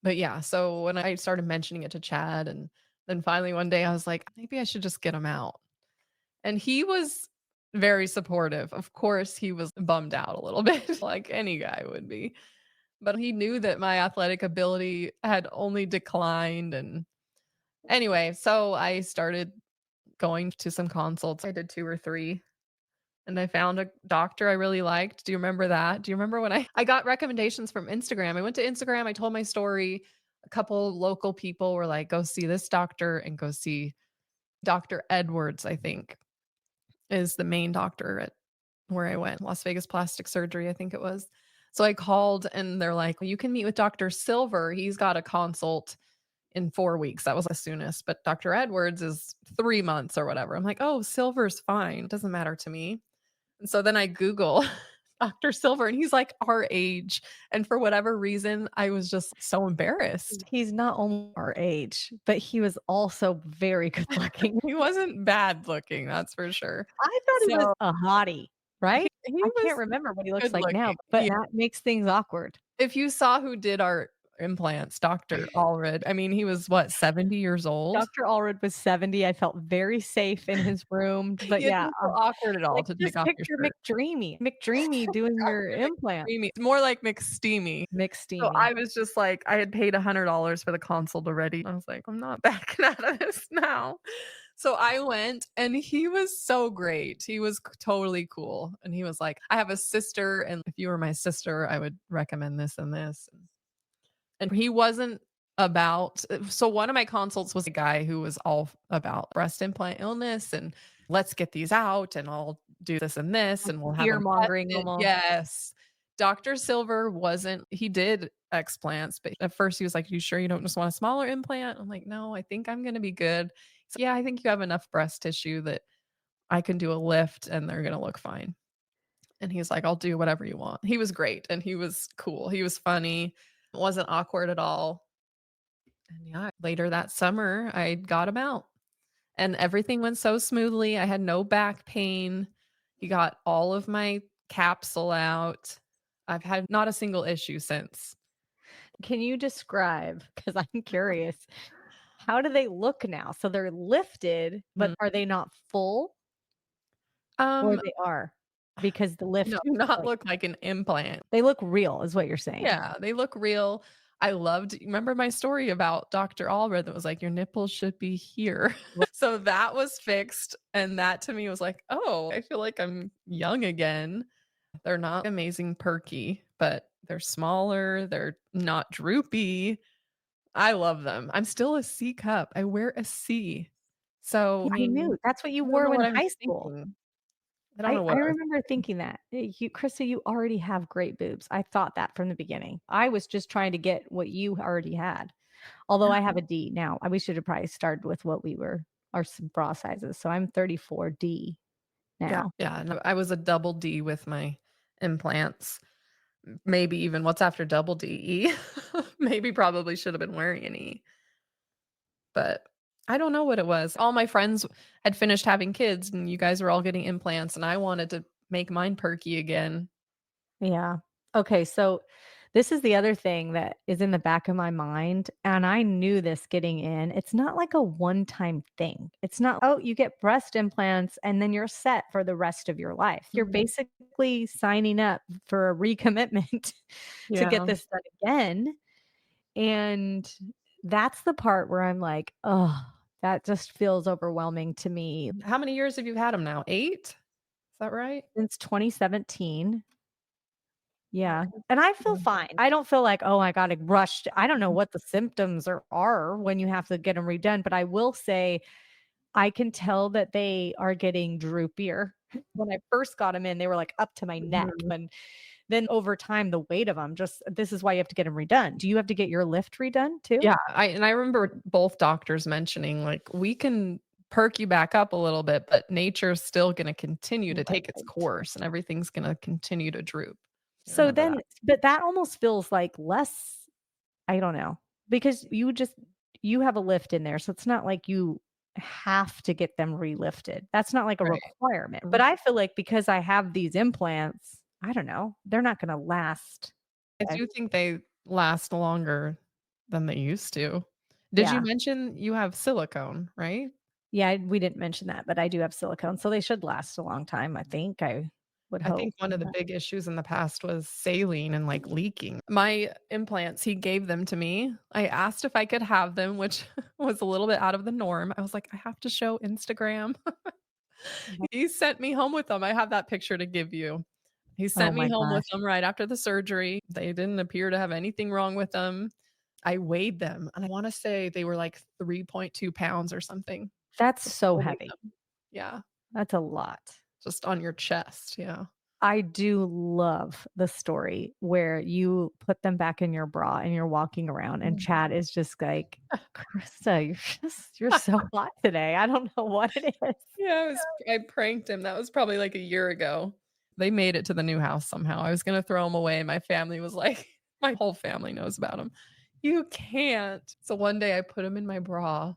But yeah, so when I started mentioning it to Chad, and then finally one day I was like, maybe I should just get them out. And he was very supportive. Of course, he was bummed out a little bit, like any guy would be. But he knew that my athletic ability had only declined. And anyway, so I started going to some consults. I did 2 or 3. And I found a doctor I really liked. Do you remember that? Do you remember when I got recommendations from Instagram? I went to Instagram, I told my story. A couple local people were like, go see this doctor and go see Dr. Edwards, I think, is the main doctor at where I went, Las Vegas Plastic Surgery, I think it was. So I called and they're like, well, you can meet with Dr. Silver. He's got a consult in 4 weeks. That was the soonest. But Dr. Edwards is 3 months or whatever. I'm like, oh, Silver's fine. Doesn't matter to me. And so then I Google Dr. Silver and he's like our age. And for whatever reason, I was just so embarrassed. He's not only our age, but he was also very good looking. He wasn't bad looking, that's for sure. I thought he was So a hottie, right? he I was can't remember what he looks good like now, looking. but Yeah. that makes things awkward. If you saw who did our implants, Dr. Allred, I mean, he was what, 70 years old? Dr. Allred was 70. I felt very safe in his room. But You yeah, didn't feel awkward at all like to just take off your picture shirt. McDreamy doing your Dr. implant. McSteamy. More like McSteamy. So McSteamy. I was just like, I had paid $100 for the consult already. I was like, I'm not backing out of this now. So I went and he was so great. He was totally cool. And he was like, I have a sister. And if you were my sister, I would recommend this and this. And he wasn't about, so one of my consults was a guy who was all about breast implant illness and let's get these out and I'll do this and this and we'll have them fear-mongering tested. almost. Yes. Dr. Silver wasn't, he did explants, but at first he was like, you sure you don't just want a smaller implant? I'm like, no, I think I'm going to be good. So yeah, I think you have enough breast tissue that I can do a lift and they're going to look fine. And he's like, I'll do whatever you want. He was great and he was cool. He was funny. It wasn't awkward at all. And yeah, later that summer, I got him out and everything went so smoothly. I had no back pain. He got all of my capsule out. I've had not a single issue since. Can you describe, because I'm curious, how do they look now? So they're lifted, but are they not full? Or they are? Because the lift do not look like an implant. They look real, is what you're saying. Yeah, they look real. I loved, remember my story about Dr. Allred that was like, your nipples should be here. So that was fixed. And that to me was like, oh, I feel like I'm young again. They're not amazing perky, but they're smaller. They're not droopy. I love them. I'm still a C cup. I wear a C. So I knew. That's what you I don't wore know in what I'm high school. thinking. I don't I know what I was remember thinking that. Krista, you already have great boobs. I thought that from the beginning. I was just trying to get what you already had. Although I have a D now. We should have probably started with what we were, our bra sizes. So I'm 34D now. Yeah, no, I was a double D with my implants. Maybe even what's after double D? E. Maybe probably should have been wearing an E. But I don't know what it was. All my friends had finished having kids and you guys were all getting implants and I wanted to make mine perky again. Yeah. Okay, so this is the other thing that is in the back of my mind, and I knew this getting in. It's not like a one-time thing. It's not, oh, you get breast implants and then you're set for the rest of your life. You're Mhm. basically signing up for a recommitment to get Yeah. this done again. And that's the part where I'm like, oh, that just feels overwhelming to me. How many years have you had them now? 8? Is that right? Since 2017. Yeah, Okay. and I feel Yeah. fine. I don't feel like, "Oh, I gotta rush to." I don't know Mhm. what the symptoms are when you have to get them redone, but I will say I can tell that they are getting droopier. When I first got them in, they were, like, up to my neck, Mhm. and then over time, the weight of them just this is why you have to get them redone. Do you have to get your lift redone too? Yeah, I remember both doctors mentioning, like, "We can perk you back up a little bit, but nature's still gonna continue to take its Right. course, and everything's gonna continue to droop." I So remember that. then but that almost feels like less I don't know, because you have a lift in there, so it's not like you have to get them relifted. That's not like a Right. requirement, but Mhm. I feel like because I have these implants, I don't know, they're not gonna last. I I do think they last longer than they used to. Did you yeah. mention you have silicone, right? Yeah, we didn't mention that, but I do have silicone, so they should last a long time, I think, I would I think hope. one of the big issues in the past was saline and, like, leaking. My implants, he gave them to me. I asked if I could have them, which was a little bit out of the norm. I was like, "I have to show Instagram." He sent me home with them. I have that picture to give you. He Oh sent me my home with gosh. them right after the surgery. They didn't appear to have anything wrong with them. I weighed them, and I wanna say they were, like, 3.2 pounds or something, That's just so holding heavy. them. Yeah, That's a lot. just on your chest, yeah. I do love the story where you put them back in your bra and you're walking around and Mhm. Chad is just like, "Krista, you're so hot today. I don't know what it is." Yeah, I pranked him. That was probably, like, a year ago. They made it to the new house somehow. I was gonna throw them away, and my family was like my whole family knows about them. "You can't." So one day I put them in my bra,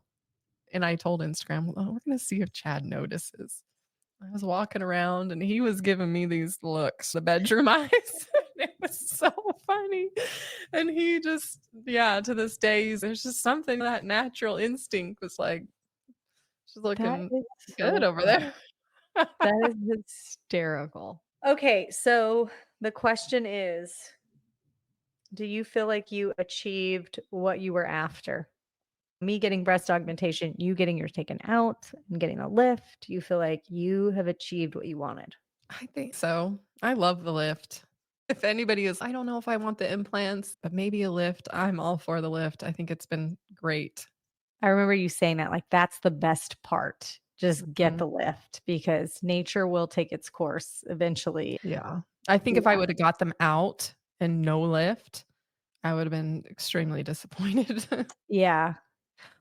and I told Instagram, "Oh, we're gonna see if Chad notices." I was walking around, and he was giving me these looks, the bedroom eyes. It was so funny, and he just yeah, to this day, there's just something that natural instinct was like, "She's That looking is good so over funny. there." That is hysterical. Okay, so the question is, do you feel like you achieved what you were after? Me getting breast augmentation, you getting yours taken out and getting a lift, do you feel like you have achieved what you wanted? I think so. I love the lift. If anybody is, I don't know if I want the implants, but maybe a lift, I'm all for the lift. I think it's been great. I remember you saying that, like, that's the best part. Just get Mhm. the lift because nature will take its course eventually. Yeah. I think if I Yeah. would have got them out and no lift, I would have been extremely disappointed. Yeah.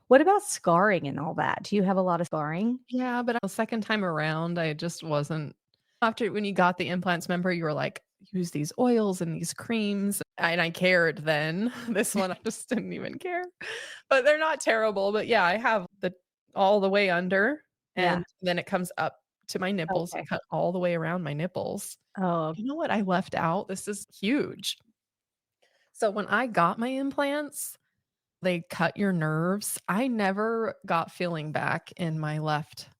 What about scarring and all that? Do you have a lot of scarring? Yeah, but the second time around, I just wasn't after when you got the implants, remember you were like, "Use these oils and these creams," and I cared then. This one, I just didn't even care. But they're not terrible, but yeah, I have the all the way under, Yeah. and then it comes up to my nipples. I Okay. cut all the way around my nipples. Oh, You know what I left out? This is huge. So when I got my implants, they cut your nerves. I never got feeling back in my left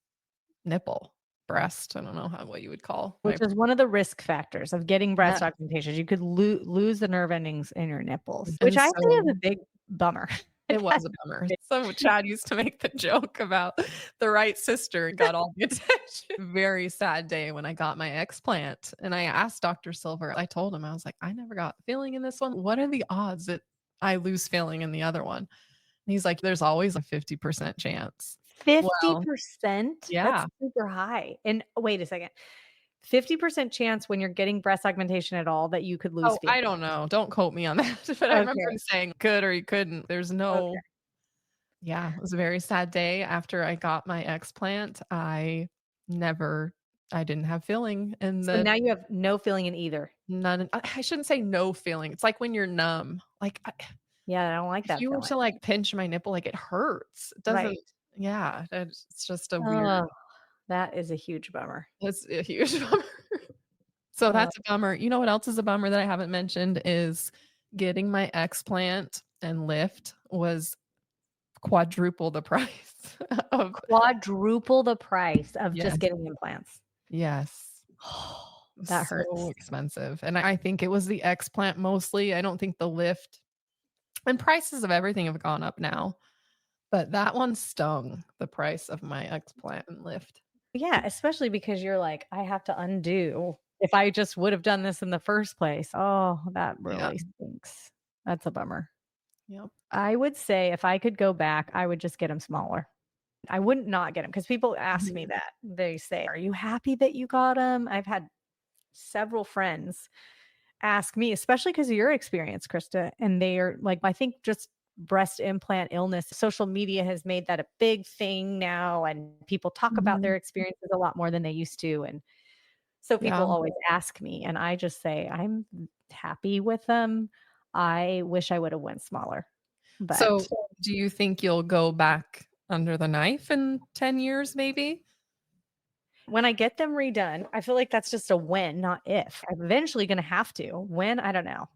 nipple, breast, I don't know how what you would call my which is one of the risk factors of getting yeah, breast augmentations. You could lose the nerve endings in your nipples, which and I think is so a big bummer. it Like, was that's a bummer. big. So Chad used to make the joke about the right sister got all the attention. Very sad day when I got my explant, and I asked Doctor Silver, I told him, I was like, "I never got feeling in this one. What are the odds that I lose feeling in the other one?" And he's like, "There's always a 50% chance." Well, 50%? That's yeah. super high. And wait a second. 50% chance when you're getting breast augmentation at all that you could lose Oh, feeling. I don't know. Don't quote me on that, but I remember Okay. him saying could or he couldn't. There's no Okay. yeah, it was a very sad day after I got my explant. Never I didn't have feeling in So the now you have no feeling in either. none I shouldn't say no feeling. It's like when you're numb. Like, Yeah, I don't like if that you were feeling. to, like, pinch my nipple, like, it hurts. It doesn't Right. Yeah, it's just a weird, Oh, that is a huge bummer. it's a huge bummer. So Uh, that's a bummer. You know what else is a bummer that I haven't mentioned is getting my explant and lift was quadruple the price of Quadruple the price of just yes, getting implants. yes. That So hurts. expensive. And I think it was the explant mostly. I don't think the lift and prices of everything have gone up now, but that one stung, the price of my explant and lift. Yeah, especially because you're like, I have to undo if I just would have done this in the first place. Oh, that Yeah. really stinks. That's a bummer. Yep. I would say if I could go back, I would just get them smaller. I wouldn't not get them because people ask me Mhm. that. They say, "Are you happy that you got them?" I've had several friends ask me, especially because of your experience, Krista, and they are like, I think just breast implant illness, social media has made that a big thing now, and people talk about Mhm. their experiences a lot more than they used to. And so Yeah. people always ask me, and I just say, I'm happy with them. I wish I would have went smaller, So, but do you think you'll go back under the knife in 10 years maybe? when I get them redone, I feel like that's just a when, not if. I'm eventually going to have to. When, I don't know.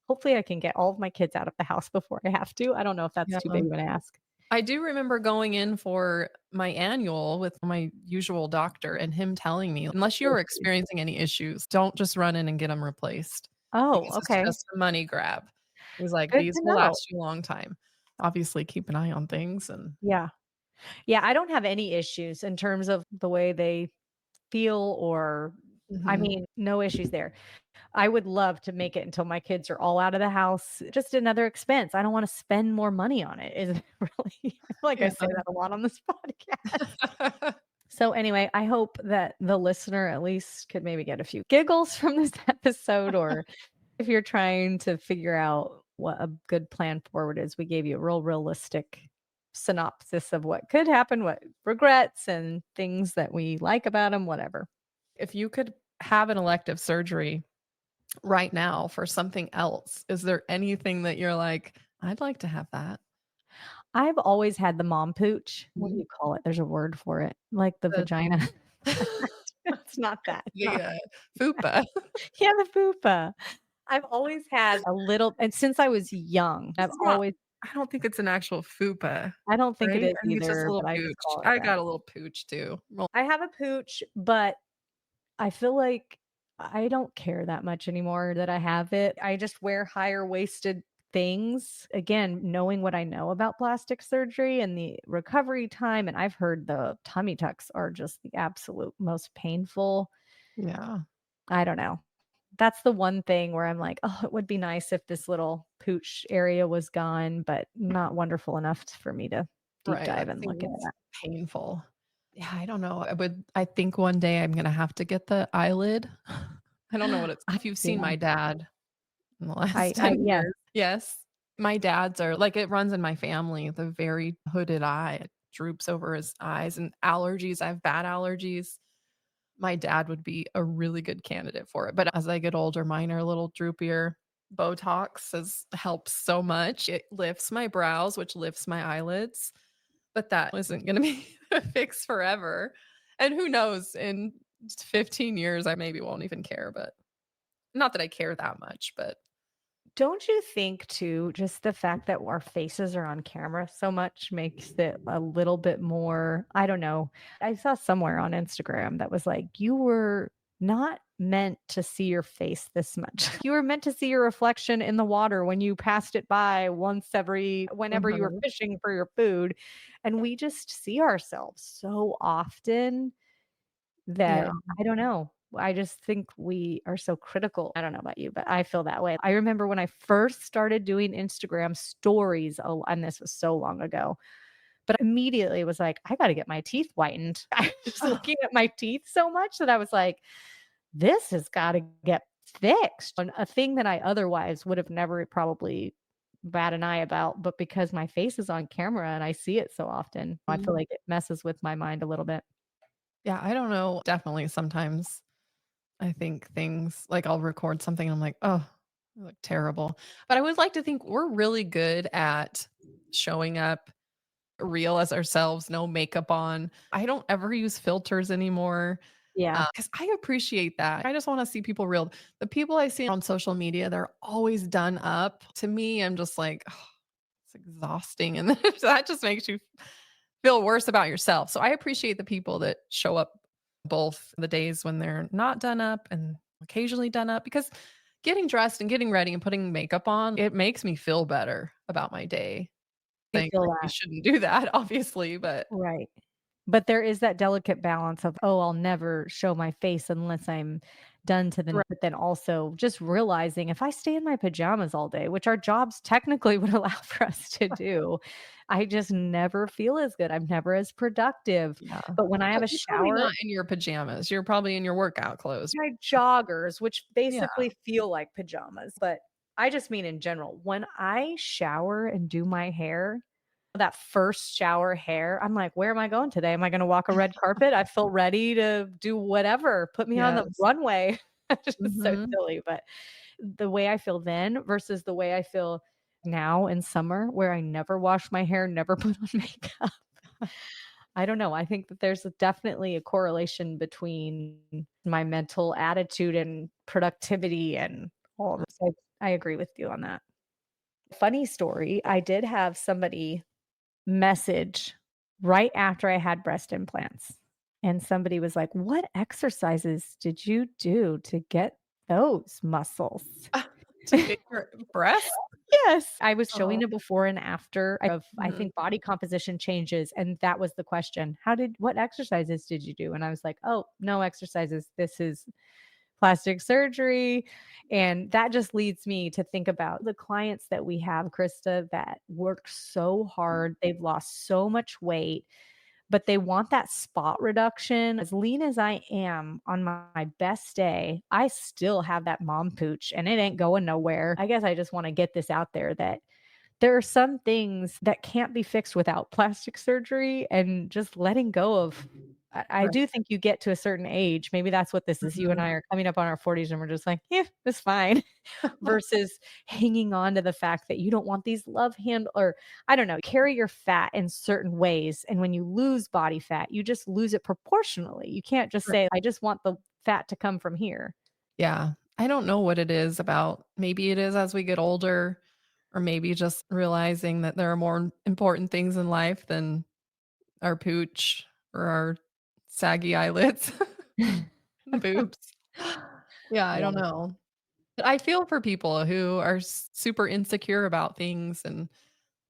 Hopefully, I can get all of my kids out of the house before I have to. I don't know if that's Yeah. too big of an ask. I do remember going in for my annual with my usual doctor and him telling me, "Unless you're experiencing any issues, don't just run in and get them replaced Oh, because it's okay. just a money grab." He's like, Good "These to will know. last you a long time." Obviously, keep an eye on things and Yeah. Yeah. I don't have any issues in terms of the way they feel, or, I mhm. mean, no issues there. I would love to make it until my kids are all out of the house. Just another expense. I don't want to spend more money on it. Is really, I feel like I Yeah. say that a lot on this podcast. So anyway, I hope that the listener at least could maybe get a few giggles from this episode, or if you're trying to figure out what a good plan forward is, we gave you a real realistic synopsis of what could happen, what regrets and things that we like about them, whatever. If you could have an elective surgery right now for something else, is there anything that you're like, "I'd like to have that?" I've always had the mom pooch. What do Mhm. you call it? There's a word for it, like the The vagina. It's not that. the, fupa. Yeah, the fupa. I've always had a little, and since I was young, I've It's not always, I don't think it's an actual fupa, I don't think it right? is I think it's just a either, little but I just pooch. call it I that. got a little pooch too. Well, I have a pooch, but I feel like I don't care that much anymore that I have it. I just wear higher waisted things. Again, knowing what I know about plastic surgery and the recovery time, and I've heard the tummy tucks are just the absolute most painful. yeah, I don't know. That's the one thing where I'm like, oh, it would be nice if this little pooch area was gone, but not wonderful enough for me to deep right, dive that and look into seems that. painful. Yeah, I don't know. I think one day I'm gonna have to get the eyelid. I don't know what it's if you've seen Yeah. my dad in the last I 10 yes. years. Yes. My dad's are like, it runs in my family, the very hooded eye. It droops over his eyes and allergies. I have bad allergies. My dad would be a really good candidate for it. But as I get older, mine are a little droopier. Botox helps so much. It lifts my brows, which lifts my eyelids, but that isn't going to be a fix forever. And who knows, in 15 years, I maybe won't even care, but not that I care that much, but Don't you think too, just the fact that our faces are on camera so much makes it a little bit more, I don't know. I saw somewhere on Instagram that was like, you were not meant to see your face this much. You were meant to see your reflection in the water when you passed it by whenever you were mhm. fishing for your food. And we just see ourselves so often Yeah. that I don't know. I just think we are so critical. I don't know about you, but I feel that way. I remember when I first started doing Instagram stories, and this was so long ago, but immediately was like, I got to get my teeth whitened. I was looking at my teeth so much that I was like, this has got to get fixed. And a thing that I otherwise would have never probably bat an eye about, but because my face is on camera and I see it so often, I feel Mhm. like it messes with my mind a little bit. Yeah, I don't know. Definitely sometimes I think things like I'll record something and I'm like, oh, I look terrible. But I would like to think we're really good at showing up real as ourselves, no makeup on. I don't ever use filters anymore. Yeah. Because I appreciate that. I just want to see people real. The people I see on social media, they're always done up. To me, I'm just like, oh, it's exhausting. And that just makes you feel worse about yourself. So I appreciate the people that show up both the days when they're not done up and occasionally done up, because getting dressed and getting ready and putting makeup on, it makes me feel better about my day. I Think feel like you that. shouldn't do that, obviously, but Right. But there is that delicate balance of, oh, I'll never show my face unless I'm done to the right. but then also just realizing if I stay in my pajamas all day, which our jobs technically would allow for us to do, I just never feel as good. I'm never as productive. Yeah. But when I have Well, a you're probably shower, not in your pajamas. You're probably in your workout clothes. my joggers, which Yeah. basically feel like pajamas, but I just mean in general, when I shower and do my hair, that first shower hair, I'm like, "Where am I going today? Am I gonna walk a red carpet? I feel ready to do whatever. Put me on the Yes. runway." Just so Mhm. silly, but the way I feel then versus the way I feel now in summer where I never wash my hair, never put on makeup. I don't know. I think that there's definitely a correlation between my mental attitude and productivity and all of this. I agree with you on that. Funny story, I did have somebody message right after I had breast implants. And somebody was like, "What exercises did you do to get those muscles?" To get your breasts? Yes. I was Oh. showing a before and after of, I Mhm. think, body composition changes, and that was the question. What exercises did you do? And I was like, "Oh, no exercises. This is plastic surgery." And that just leads me to think about the clients that we have, Krista, that work so hard. They've lost so much weight, but they want that spot reduction. As lean as I am on my best day, I still have that mom pooch and it ain't going nowhere. I guess I just want to get this out there that there are some things that can't be fixed without plastic surgery and just letting go of. I Right. do think you get to a certain age. Maybe that's what this is. You and Mhm. I are coming up on our 40s and we're just like, yeah, it's fine. Versus hanging on to the fact that you don't want these love hand or I don't know, carry your fat in certain ways. And when you lose body fat, you just lose it proportionally. You can't just Right. say, I just want the fat to come from here. Yeah. I don't know what it is about. Maybe it is as we get older, or maybe just realizing that there are more important things in life than our pooch or our saggy eyelids and boobs. Yeah, I don't Yeah. know. But I feel for people who are super insecure about things, and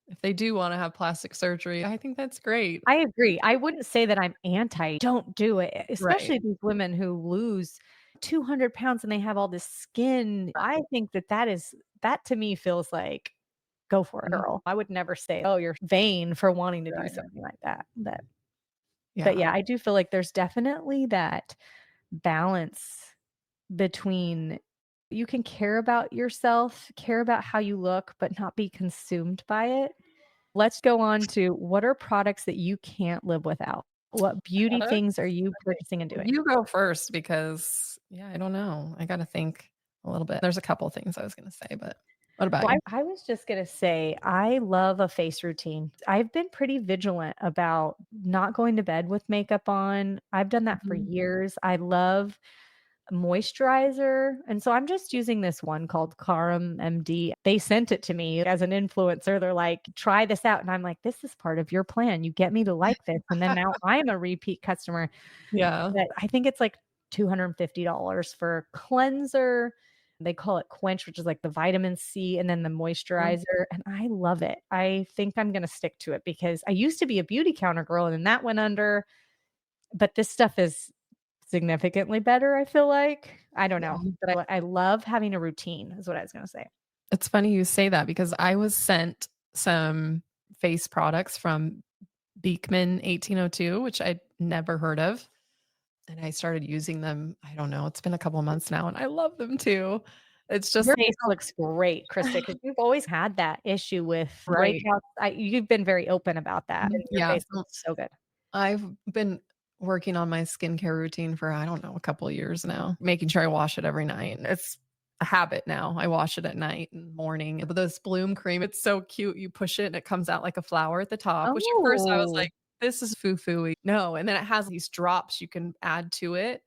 if they do wanna have plastic surgery, I think that's great. I agree. I wouldn't say that I'm anti, don't do it, Right. especially these women who lose 200 pounds and they have all this skin. I think that that to me feels like, go for it, Mhm. girl. I would never say, oh, you're vain for wanting to do Right. something like that. But Yeah. yeah, I do feel like there's definitely that balance between you can care about yourself, care about how you look, but not be consumed by it. Let's go on to what are products that you can't live without? What beauty Products? things are you purchasing and doing? You go first because, yeah, I don't know. I gotta think a little bit. There's a couple things I was gonna say, but what about Well, you? I was just gonna say, I love a face routine. I've been pretty vigilant about not going to bed with makeup on. I've done that for Mhm. years. I love moisturizer. And so I'm just using this one called Karam MD. They sent it to me as an influencer. They're like, try this out. And I'm like, this is part of your plan. You get me to like this. And then now I'm a repeat customer. Yeah. But I think it's like $250 for cleanser. They call it Quench, which is like the vitamin C and then the Mhm. moisturizer. And I love it. I think I'm going to stick to it because I used to be a beauty counter girl and then that went under. But this stuff is significantly better, I feel like. I don't know, Yeah. but I love having a routine is what I was gonna say. It's funny you say that because I was sent some face products from Beekman 1802, which I'd never heard of. And I started using them, I don't know, it's been a couple of months now, and I love them too. It's just Your face looks great, Krista, because 'cause you've always had that issue with right. breakouts. You've been very open about that, and your Yeah, face so looks so good. I've been working on my skincare routine for, I don't know, a couple of years now, making sure I wash it every night. It's a habit now. I wash it at night and morning. But this Bloom cream, it's so cute. You push it and it comes out like a flower at the top, which at first I was Oh, like, this is foo-foo-y. No, and then it has these drops you can add to it.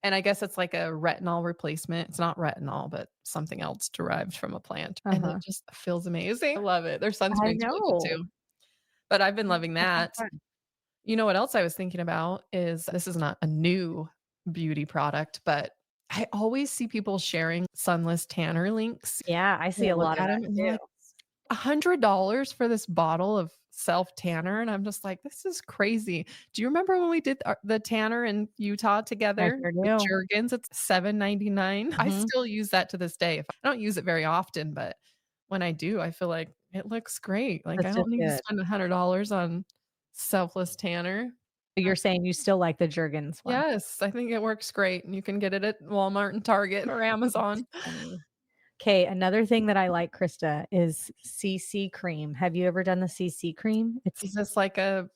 And I guess it's like a retinol replacement. It's not retinol, but something else derived from a plant. And it uh-huh. just feels amazing. I love it. Their I sunscreen's really good know. too. But I've been loving That's so that. fun. You know what else I was thinking about is this is not a new beauty product, but I always see people sharing sunless tanner links. Yeah, I I see a look lot of at that them and I'm too. like, $100 for this bottle of self tanner, and I'm just like, this is crazy. Do you remember when we did the tanner in Utah I together sure with do. Jergens? It's $7.99. I Mhm. still use that to this day. I don't use it very often, but when I do, I feel like it looks great. Like I That's just don't need to good. spend $100 on selfless tanner. You're saying you still like the Jergens one. Yes, I think it works great, and you can get it at Walmart and Target or That's Amazon. funny. Okay, another thing that I like, Krista, is CC cream. Have you ever done the CC cream? Is this like a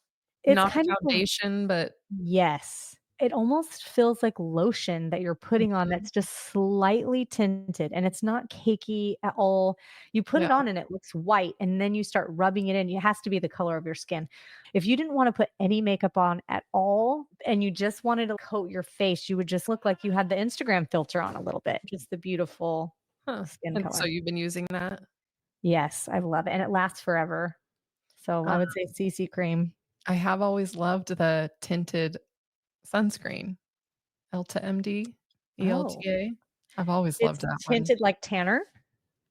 It's not a kind of a foundation, but yes. It almost feels like lotion that you're putting on mhm, that's just slightly tinted and it's not cakey at all. You put yeah. it on and it looks white and then you start rubbing it in. It has to be the color of your skin. If you didn't want to put any makeup on at all and you just wanted to coat your face, you would just look like you had the Instagram filter on a little bit. Just the beautiful Huh, skin and so color. you've been using that? Yes, I love it. And it lasts forever. So Uh, I would say CC cream. I have always loved the tinted sunscreen, Elta MD, Oh, ELTA. I've always loved it's that one. tinted like tanner,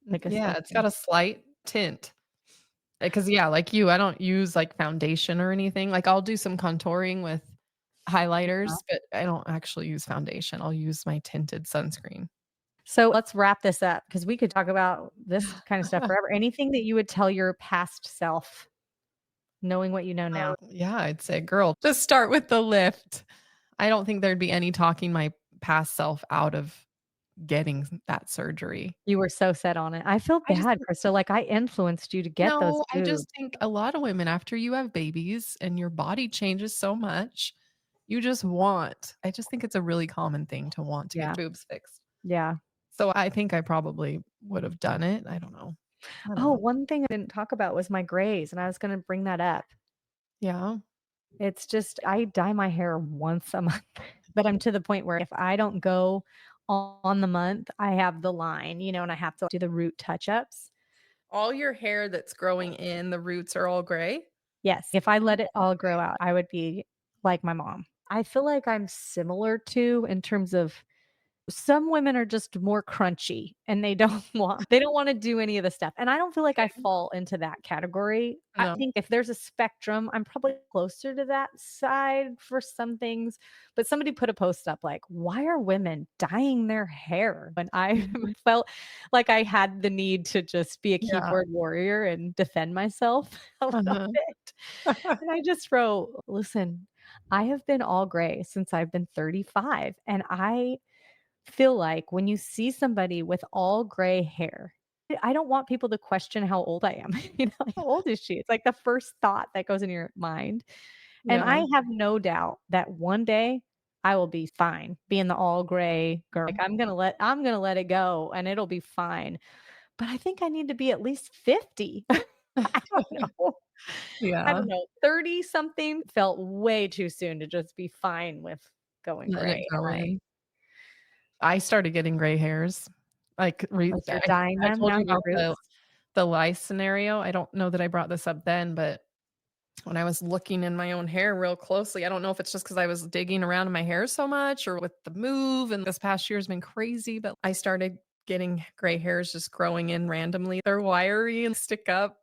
like a Yeah, it's got a slight tint. Because yeah, like you, I don't use, like, foundation or anything. Like, I'll do some contouring with highlighters, but I don't actually use foundation. I'll use my tinted sunscreen. So let's wrap this up because we could talk about this kind of stuff forever. Anything that you would tell your past self, knowing what you know now? Yeah, I'd say, "Girl, just start with the lift." I don't think there'd be any talking my past self out of getting that surgery. You were so set on it. I feel I just bad, Krista. Like I influenced you to get those no, I boobs. just think a lot of women after you have babies and your body changes so much, you just want I just think it's a really common thing to want to Yeah. get boobs fixed. Yeah. So I think I probably would have done it. I don't know. I don't Oh, know. one thing I didn't talk about was my grays, and I was going to bring that up. Yeah. It's just I dye my hair once a month, but I'm to the point where if I don't go on the month, I have the line, and I have to do the root touch-ups. All your hair that's growing in, the roots are all gray? Yes, if I let it all grow out, I would be like my mom. I feel like I'm similar to in terms of some women are just more crunchy and they don't want to do any of the stuff. And I don't feel like I fall into that category. I No. think if there's a spectrum, I'm probably closer to that side for some things. But somebody put a post up like, why are women dyeing their hair? And I felt like I had the need to just be a Yeah. keyboard warrior and defend myself a little Uh-huh. bit. And I just wrote, listen, I have been all gray since I've been 35. And I feel like when you see somebody with all gray hair, I don't want people to question how old I am. Like, how old is she? It's like the first thought that goes in your mind. And Yeah. I have no doubt that one day I will be fine being the all gray girl. Like I'm gonna let it go and it'll be fine. But I think I need to be at least 50. I don't know. I Yeah. don't know. 30 something felt way too soon to just be fine with going Letting it gray. go in. I started getting gray hairs. Like, Like you're I dyeing I them told you down your about roots. the lice scenario. I don't know that I brought this up then, but when I was looking in my own hair real closely, I don't know if it's just because I was digging around in my hair so much or with the move, and this past year has been crazy, but I started getting gray hairs just growing in randomly. They're wiry and stick up.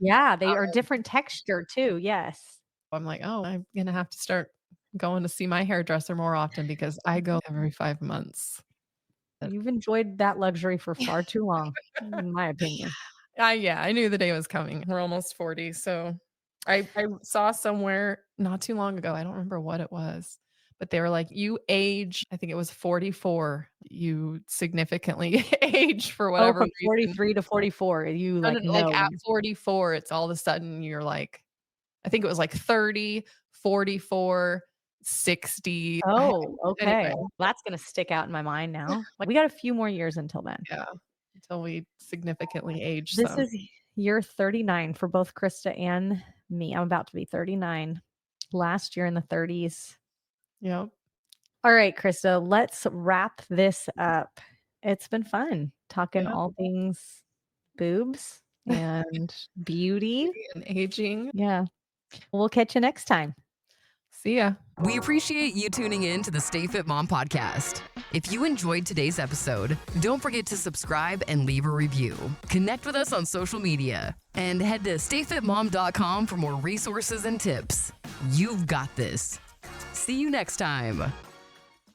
Yeah, they are different texture too, yes. I'm like, "Oh, I'm gonna have to start going to see my hairdresser more often because I go every 5 months." You've enjoyed that luxury for far too long, in my opinion. Yeah, I knew the day was coming. We're almost 40, so I saw somewhere not too long ago, I don't remember what it was, but they were like, "You age" I think it was 44, "you significantly age for Oh, whatever from reason." 43 to 44, you, No, no, like, no, like, know at when 44, it's all of a sudden you're like I think it was like 30, 44, 60. Oh, okay. Anyway. That's going to stick out in my mind now. Like, we got a few more years until then. Yeah, until we significantly age This some. is year 39 for both Krista and me. I'm about to be 39. Last year in the 30s. Yep. All right, Krista, let's wrap this up. It's been fun talking Yeah. all things boobs and beauty. And aging. Yeah. We'll catch you next time. See ya. We appreciate you tuning in to the Stay Fit Mom podcast. If you enjoyed today's episode, don't forget to subscribe and leave a review. Connect with us on social media and head to stayfitmom.com for more resources and tips. You've got this. See you next time.